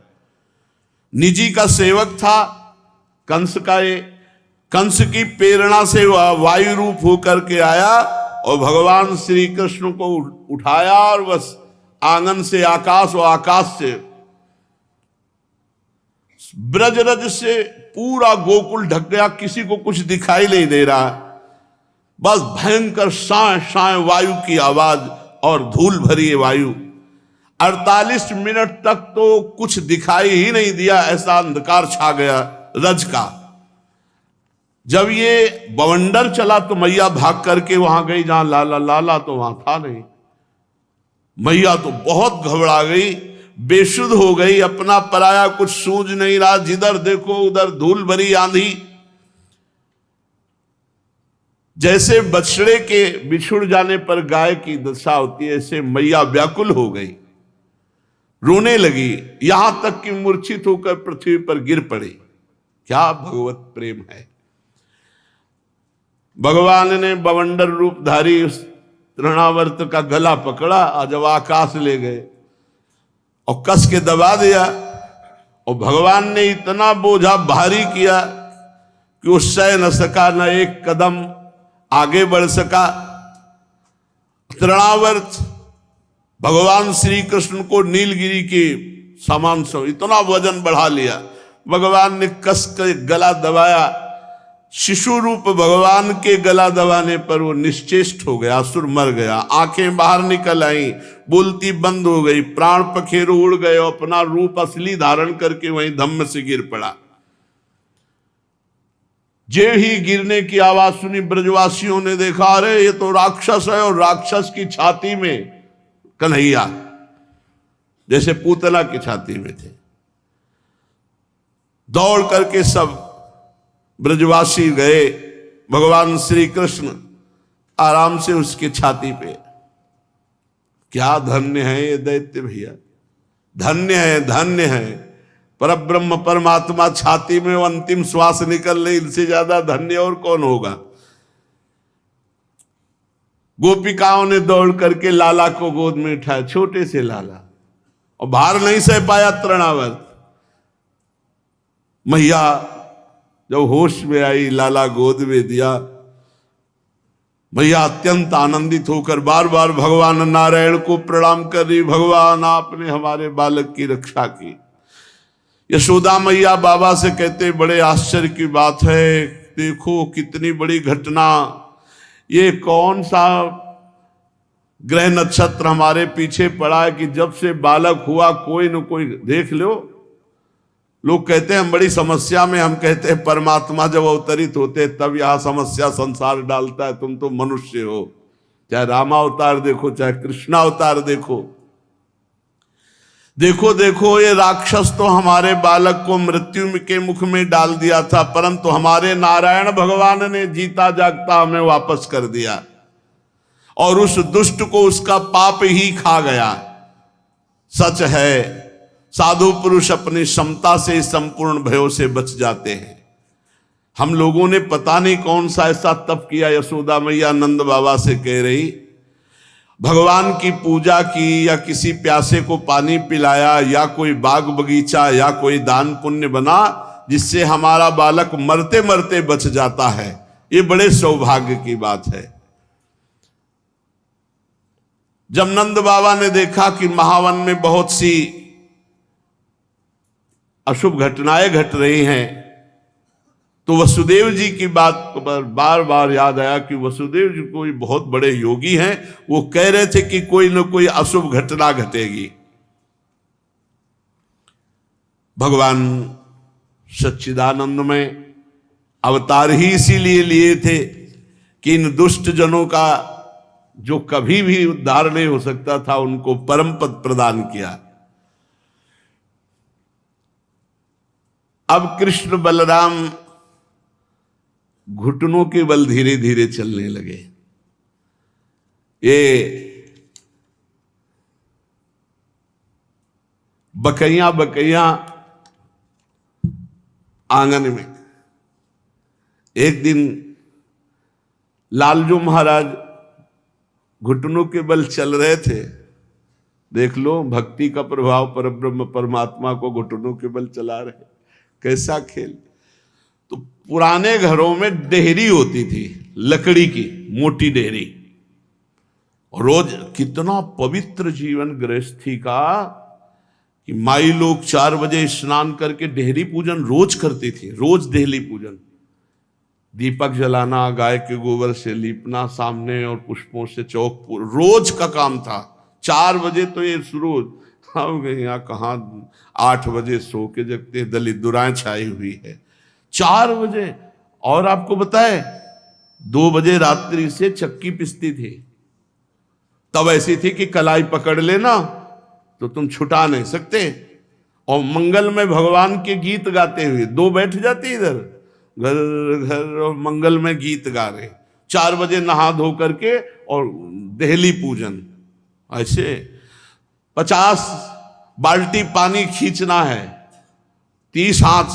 निजी का सेवक था कंस का। ये कंस की प्रेरणा से वायु रूप होकर के आया और भगवान श्री कृष्ण को उठाया और बस आंगन से आकाश और आकाश से ब्रजरज से पूरा गोकुल ढक गया, किसी को कुछ दिखाई नहीं दे रहा। बस भयंकर साए साए वायु की आवाज और धूल भरी वायु। 48 मिनट तक तो कुछ दिखाई ही नहीं दिया, ऐसा अंधकार छा गया रज का। जब ये बवंडर चला तो मैया भाग करके वहां गई जहां लाला, लाला तो वहां था नहीं। मैया तो बहुत घबरा गई, बेसुध हो गई, अपना पराया कुछ सूझ नहीं रहा, जिधर देखो उधर धूल भरी आंधी। जैसे बछड़े के बिछुड़ जाने पर गाय की दशा होती है, ऐसे मैया व्याकुल हो गई, रोने लगी, यहां तक कि मूर्छित होकर पृथ्वी पर गिर पड़ी। क्या भगवत प्रेम है। भगवान ने बवंडर रूपधारी उस तृणावर्त का गला पकड़ा और जब आकाश ले गए और कस के दबा दिया, और भगवान ने इतना बोझा भारी किया कि वो सह न सका, न एक कदम आगे बढ़ सका। तृणावर्त भगवान श्री कृष्ण को नीलगिरी के समान सो इतना वजन बढ़ा लिया। भगवान ने कस के गला दबाया, शिशु रूप भगवान के गला दबाने पर वो निश्चेष्ट हो गया, असुर मर गया, आंखें बाहर निकल आई, बोलती बंद हो गई, प्राण पखेरु उड़ गए, अपना रूप असली धारण करके वहीं धम्म से गिर पड़ा। जे ही गिरने की आवाज सुनी, ब्रजवासियों ने देखा, अरे ये तो राक्षस है, और राक्षस की छाती में कन्हैया, जैसे पूतना की छाती में थे। दौड़ करके सब ब्रजवासी गए, भगवान श्री कृष्ण आराम से उसके छाती पे। क्या धन्य है ये दैत्य भैया, धन्य है, धन्य है। परब्रह्म परमात्मा छाती में अंतिम श्वास निकल रही, इनसे ज्यादा धन्य और कौन होगा। गोपिकाओं ने दौड़ करके लाला को गोद में उठाया, छोटे से लाला, और भार नहीं सह पाया तृणावर्त। मैया जब होश में आई, लाला गोद में दिया। मैया अत्यंत आनंदित होकर बार बार भगवान नारायण को प्रणाम कर रही, भगवान आपने हमारे बालक की रक्षा की। यशोदा मैया बाबा से कहते, बड़े आश्चर्य की बात है, देखो कितनी बड़ी घटना, ये कौन सा ग्रह नक्षत्र हमारे पीछे पड़ा है कि जब से बालक हुआ कोई न कोई देख लो। लोग कहते हैं हम बड़ी समस्या में, हम कहते हैं परमात्मा जब अवतरित होते तब यहां समस्या संसार डालता है, तुम तो मनुष्य हो। चाहे रामावतार देखो, चाहे कृष्णावतार देखो, देखो देखो ये राक्षस तो हमारे बालक को मृत्यु के मुख में डाल दिया था, परंतु हमारे नारायण भगवान ने जीता जागता हमें वापस कर दिया, और उस दुष्ट को उसका पाप ही खा गया। सच है, साधु पुरुष अपनी क्षमता से संपूर्ण भयों से बच जाते हैं। हम लोगों ने पता नहीं कौन सा ऐसा तप किया। यशोदा मैया नंद बाबा से कह रही, भगवान की पूजा की, या किसी प्यासे को पानी पिलाया, या कोई बाग बगीचा, या कोई दान पुण्य बना, जिससे हमारा बालक मरते मरते बच जाता है। ये बड़े सौभाग्य की बात है। जब नंद बाबा ने देखा कि महावन में बहुत सी अशुभ घटनाएं घट रही हैं, तो वसुदेव जी की बात पर बार बार याद आया कि वसुदेव जी कोई बहुत बड़े योगी हैं, वो कह रहे थे कि कोई न कोई अशुभ घटना घटेगी। भगवान सच्चिदानंद में अवतार ही इसीलिए लिए थे कि इन दुष्ट जनों का जो कभी भी उद्धार नहीं हो सकता था, उनको परम पद प्रदान किया। अब कृष्ण बलराम घुटनों के बल धीरे धीरे चलने लगे। ये बकैया आंगन में एक दिन लालजू महाराज घुटनों के बल चल रहे थे। देख लो भक्ति का प्रभाव, परब्रह्म परमात्मा को घुटनों के बल चला रहे, कैसा खेल। तो पुराने घरों में डेहरी होती थी, लकड़ी की मोटी डेहरी, और रोज कितना पवित्र जीवन गृहस्थी का कि माई लोग 4 बजे स्नान करके डेहरी पूजन रोज करती थी, रोज डेहरी पूजन। दीपक जलाना, गाय के गोबर से लीपना सामने और पुष्पों से चौक रोज का काम था। 4 बजे तो ये शुरू हो गए। यहाँ कहाँ 8 बजे सो के जगते, दलित दुराएं छाई हुई है 4 बजे। और आपको बताए 2 बजे रात्रि से चक्की पिसती थी। तब ऐसी थी कि कलाई पकड़ लेना तो तुम छुटा नहीं सकते। और मंगल में भगवान के गीत गाते हुए 2 बैठ जाती इधर घर घर और मंगल में गीत गा रहे। 4 बजे नहा धो करके और देहली पूजन। ऐसे 50 बाल्टी पानी खींचना है, 30 हाथ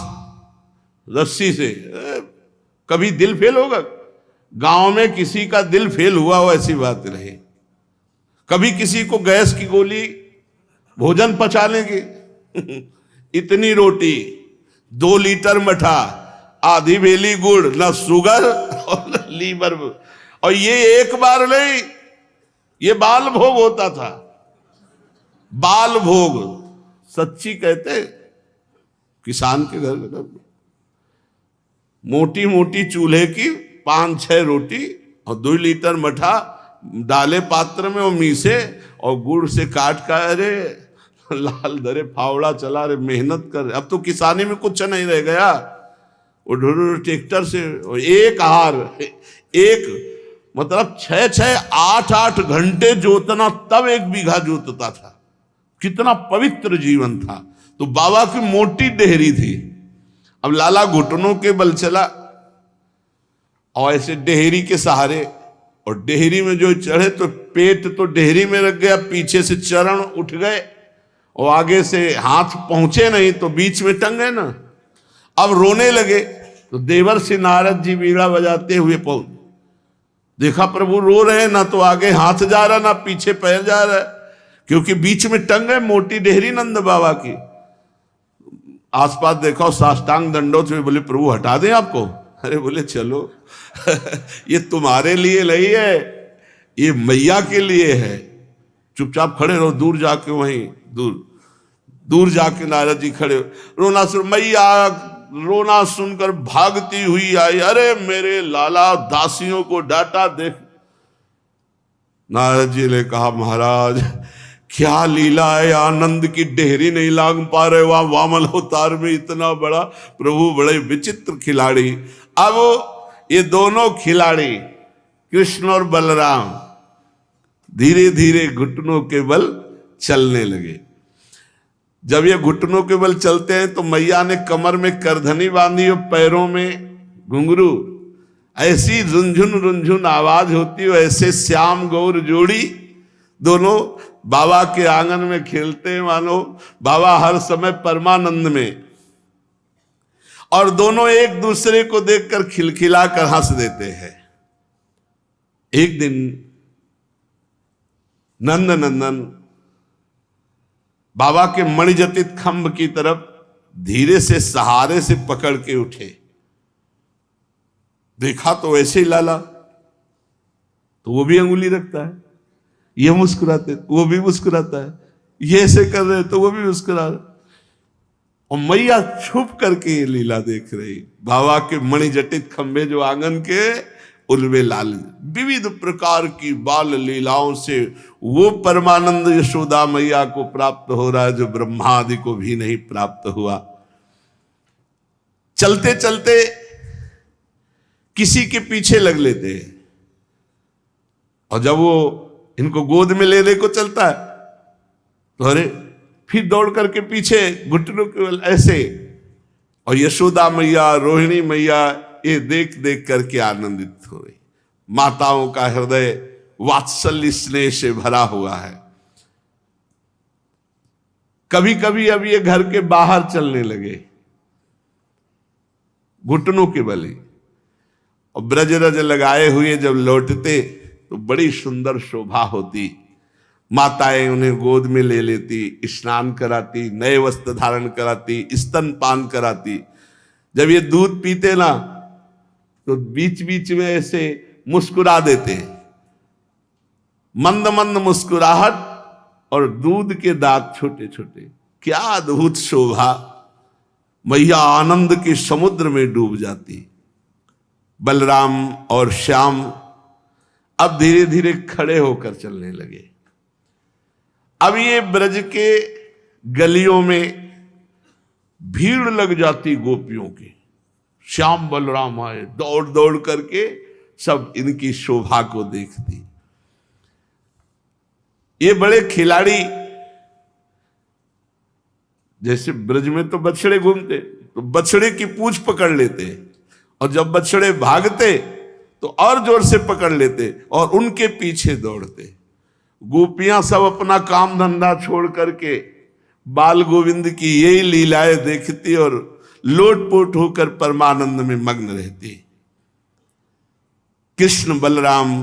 रस्सी से। कभी दिल फेल होगा? गांव में किसी का दिल फेल हुआ हो ऐसी बात रहे। कभी किसी को गैस की गोली, भोजन पचा लेंगे इतनी रोटी, 2 लीटर मठा, आधी बेली गुड़, न शुगर और न लीवर। और ये एक बार नहीं, ये बाल भोग होता था। बाल भोग सच्ची कहते किसान के घर मोटी मोटी चूल्हे की 5-6 रोटी और 2 लीटर मठा डाले पात्र में और मीसे और गुड़ से काट का। अरे लाल धरे फावड़ा चला रे, मेहनत कर। अब तो किसानी में कुछ नहीं रह गया। वो ट्रैक्टर से एक हार, एक मतलब 6-6, 8-8 घंटे जोतना, तब 1 बीघा जोतता था। कितना पवित्र जीवन था। तो बाबा की मोटी डेहरी थी। अब लाला घुटनों के बल चला और ऐसे डेहरी के सहारे, और डेहरी में जो चढ़े तो पेट तो डेहरी में रख गया, पीछे से चरण उठ गए और आगे से हाथ पहुंचे नहीं तो बीच में टंग गए ना। अब रोने लगे तो देवर से नारद जी बीड़ा बजाते हुए पहुंच। देखा प्रभु रो रहे हैं, ना तो आगे हाथ जा रहा ना पीछे पैर जा रहा है, क्योंकि बीच में टंग गए मोटी डेहरी नंद बाबा की। आसपास देखा, साष्टांग दंडोत में बोले प्रभु हटा दें आपको? अरे बोले चलो ये तुम्हारे लिए नहीं है, ये मैया के लिए है। चुपचाप खड़े रहो। दूर जाके वहीं दूर जाके नारद जी खड़े, रोना सुन, मैया रोना सुनकर भागती हुई आई। अरे मेरे लाला, दासियों को डांटा देख। नारद जी ने कहा महाराज क्या लीला है, आनंद की डेहरी नहीं लाग पा रहे, वहां वामन अवतार में इतना बड़ा प्रभु, बड़े विचित्र खिलाड़ी। अब ये दोनों खिलाड़ी कृष्ण और बलराम धीरे धीरे घुटनों के बल चलने लगे। जब ये घुटनों के बल चलते हैं तो मैया ने कमर में करधनी बांधी और पैरों में घुंघरू। ऐसी रुंझुन रुंझुन आवाज होती है। ऐसे श्याम गौर जोड़ी दोनों बाबा के आंगन में खेलते हैं, मानो बाबा हर समय परमानंद में। और दोनों एक दूसरे को देखकर खिलखिला कर हंस देते हैं। एक दिन नंद नंदन बाबा के मणिजटित खंभ की तरफ धीरे से सहारे से पकड़ के उठे। देखा तो ऐसे ही लाला, तो वो भी अंगुली रखता है, ये मुस्कुराते वो भी मुस्कुराता है, ये ऐसे कर रहे तो वो भी मुस्कुरा रहे। और मैया छुप करके ये लीला देख रही। बाबा के मणिजटित खंभे जो आंगन के, उनमें लाल विविध प्रकार की बाल लीलाओं से वो परमानंद यशोदा मैया को प्राप्त हो रहा है जो ब्रह्मा आदि को भी नहीं प्राप्त हुआ। चलते चलते किसी के पीछे लग लेते हैं, और जब वो इनको गोद में लेने को चलता है तो अरे फिर दौड़ करके पीछे घुटनों के बल ऐसे। और यशोदा मैया, रोहिणी मैया ये देख देख करके आनंदित हो रही। माताओं का हृदय वात्सल्य स्नेह से भरा हुआ है। कभी कभी अब ये घर के बाहर चलने लगे घुटनों के बल ही, और ब्रज रज लगाए हुए जब लौटते तो बड़ी सुंदर शोभा होती। माताएं उन्हें गोद में ले लेती, स्नान कराती, नए वस्त्र धारण कराती, स्तनपान कराती। जब ये दूध पीते ना तो बीच बीच में ऐसे मुस्कुरा देते, मंद मंद मुस्कुराहट, और दूध के दांत छोटे छोटे। क्या अद्भुत शोभा। मैया आनंद के समुद्र में डूब जाती। बलराम और श्याम अब धीरे धीरे खड़े होकर चलने लगे। अब ये ब्रज के गलियों में भीड़ लग जाती गोपियों की। श्याम बलराम आए, दौड़ दौड़ करके सब इनकी शोभा को देखती। ये बड़े खिलाड़ी, जैसे ब्रज में तो बछड़े घूमते तो बछड़े की पूंछ पकड़ लेते, और जब बछड़े भागते तो और जोर से पकड़ लेते और उनके पीछे दौड़ते। गोपियां सब अपना काम धंधा छोड़ करके बाल गोविंद की यही लीलाएं देखती और लोटपोट होकर परमानंद में मग्न रहती। कृष्ण बलराम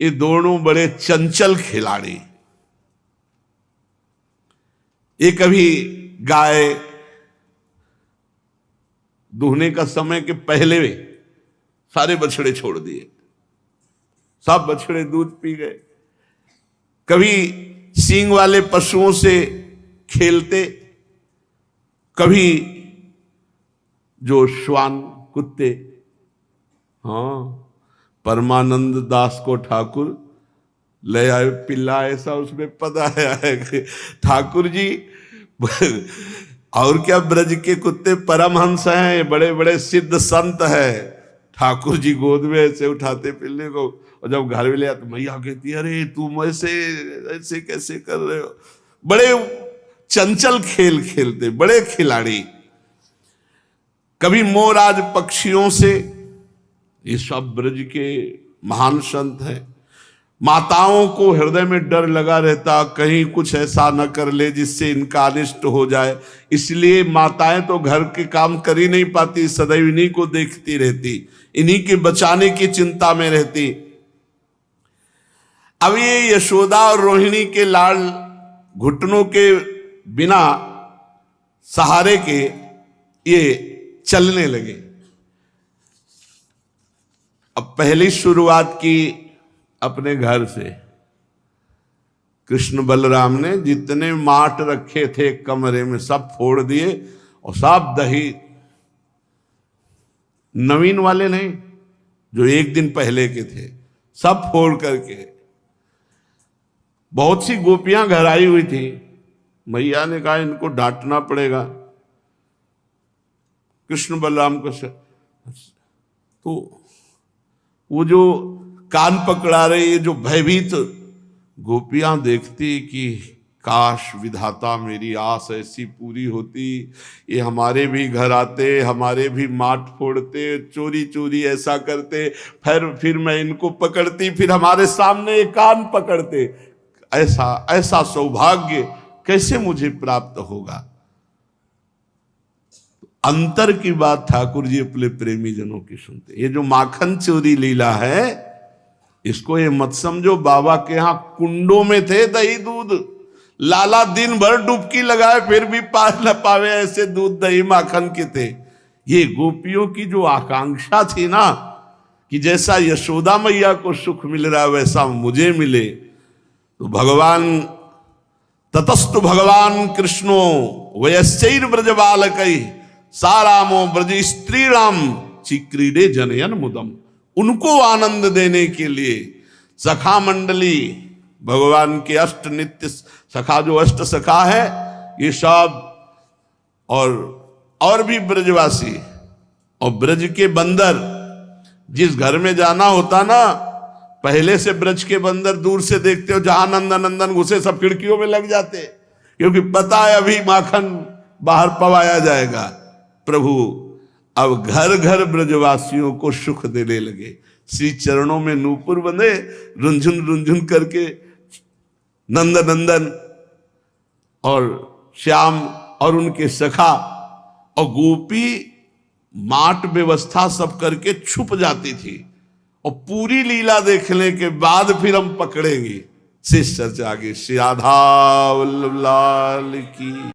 ये दोनों बड़े चंचल खिलाड़ी। ये कभी गाय दूहने का समय के पहले सारे बछड़े छोड़ दिए, सब बछड़े दूध पी गए। कभी सींग वाले पशुओं से खेलते, कभी जो श्वान कुत्ते। हाँ, परमानंद दास को ठाकुर ले आए पिल्ला, ऐसा उसमें पता है ठाकुर जी। और क्या, ब्रज के कुत्ते परमहंस हैं, बड़े बड़े सिद्ध संत हैं। ठाकुर जी गोद में ऐसे उठाते पिल्ले को, और जब घर में ले आते मैया कहती अरे तुम ऐसे कैसे कर रहे हो। बड़े चंचल खेल खेलते, बड़े खिलाड़ी। कभी मोराज पक्षियों से, ये सब ब्रज के महान संत हैं। माताओं को हृदय में डर लगा रहता, कहीं कुछ ऐसा न कर ले जिससे इनका अनिष्ट हो जाए, इसलिए माताएं तो घर के काम कर ही नहीं पाती, सदैव इन्हीं को देखती रहती, इन्हीं के बचाने की चिंता में रहती। अब ये यशोदा और रोहिणी के लाल घुटनों के बिना सहारे के ये चलने लगे। अब पहली शुरुआत की अपने घर से। कृष्ण बलराम ने जितने माट रखे थे कमरे में सब फोड़ दिए, और सब दही, नवीन वाले नहीं, जो एक दिन पहले के थे, सब फोड़ करके। बहुत सी गोपियां घर आई हुई थी। मैया ने कहा इनको डांटना पड़ेगा। कृष्ण बलराम को तो वो जो कान पकड़ा रहे, ये जो भयभीत गोपियां देखती कि काश विधाता मेरी आस ऐसी पूरी होती, ये हमारे भी घर आते, हमारे भी माट फोड़ते, चोरी चोरी ऐसा करते, फिर मैं इनको पकड़ती, फिर हमारे सामने ये कान पकड़ते। ऐसा सौभाग्य कैसे मुझे प्राप्त होगा। अंतर की बात ठाकुर जी अपने प्रेमी जनों की सुनते। ये जो माखन चोरी लीला है, इसको ये मत समझो बाबा के यहां कुंडों में थे दही दूध, लाला दिन भर डुबकी लगाए फिर भी पा न पावे ऐसे दूध दही माखन के थे। ये गोपियों की जो आकांक्षा थी ना, कि जैसा यशोदा मैया को सुख मिल रहा वैसा मुझे मिले, तो भगवान ततस्तु भगवान कृष्णो वयस्चैर ब्रज बालकै सारामो ब्रज स्त्रीणाम चिक्रीडे जनयन मुदम। उनको आनंद देने के लिए सखा मंडली, भगवान के अष्ट नित्य सखा, जो अष्ट सखा है ये सब, और भी ब्रजवासी और ब्रज के बंदर। जिस घर में जाना होता ना, पहले से ब्रज के बंदर दूर से देखते हो, जहां नंदन नंदन घुसे सब खिड़कियों में लग जाते, क्योंकि पता है अभी माखन बाहर पवाया जाएगा। प्रभु अब घर घर ब्रजवासियों को सुख देने लगे। श्री चरणों में नूपुर बंधे, रुंझुन रुंझुन करके नंद नंदन और श्याम और उनके सखा और गोपी माट व्यवस्था सब करके छुप जाती थी, और पूरी लीला देखने के बाद फिर हम पकड़ेंगे। शेष चर्चा आगे। श्री राधा वल्लभ लाल की।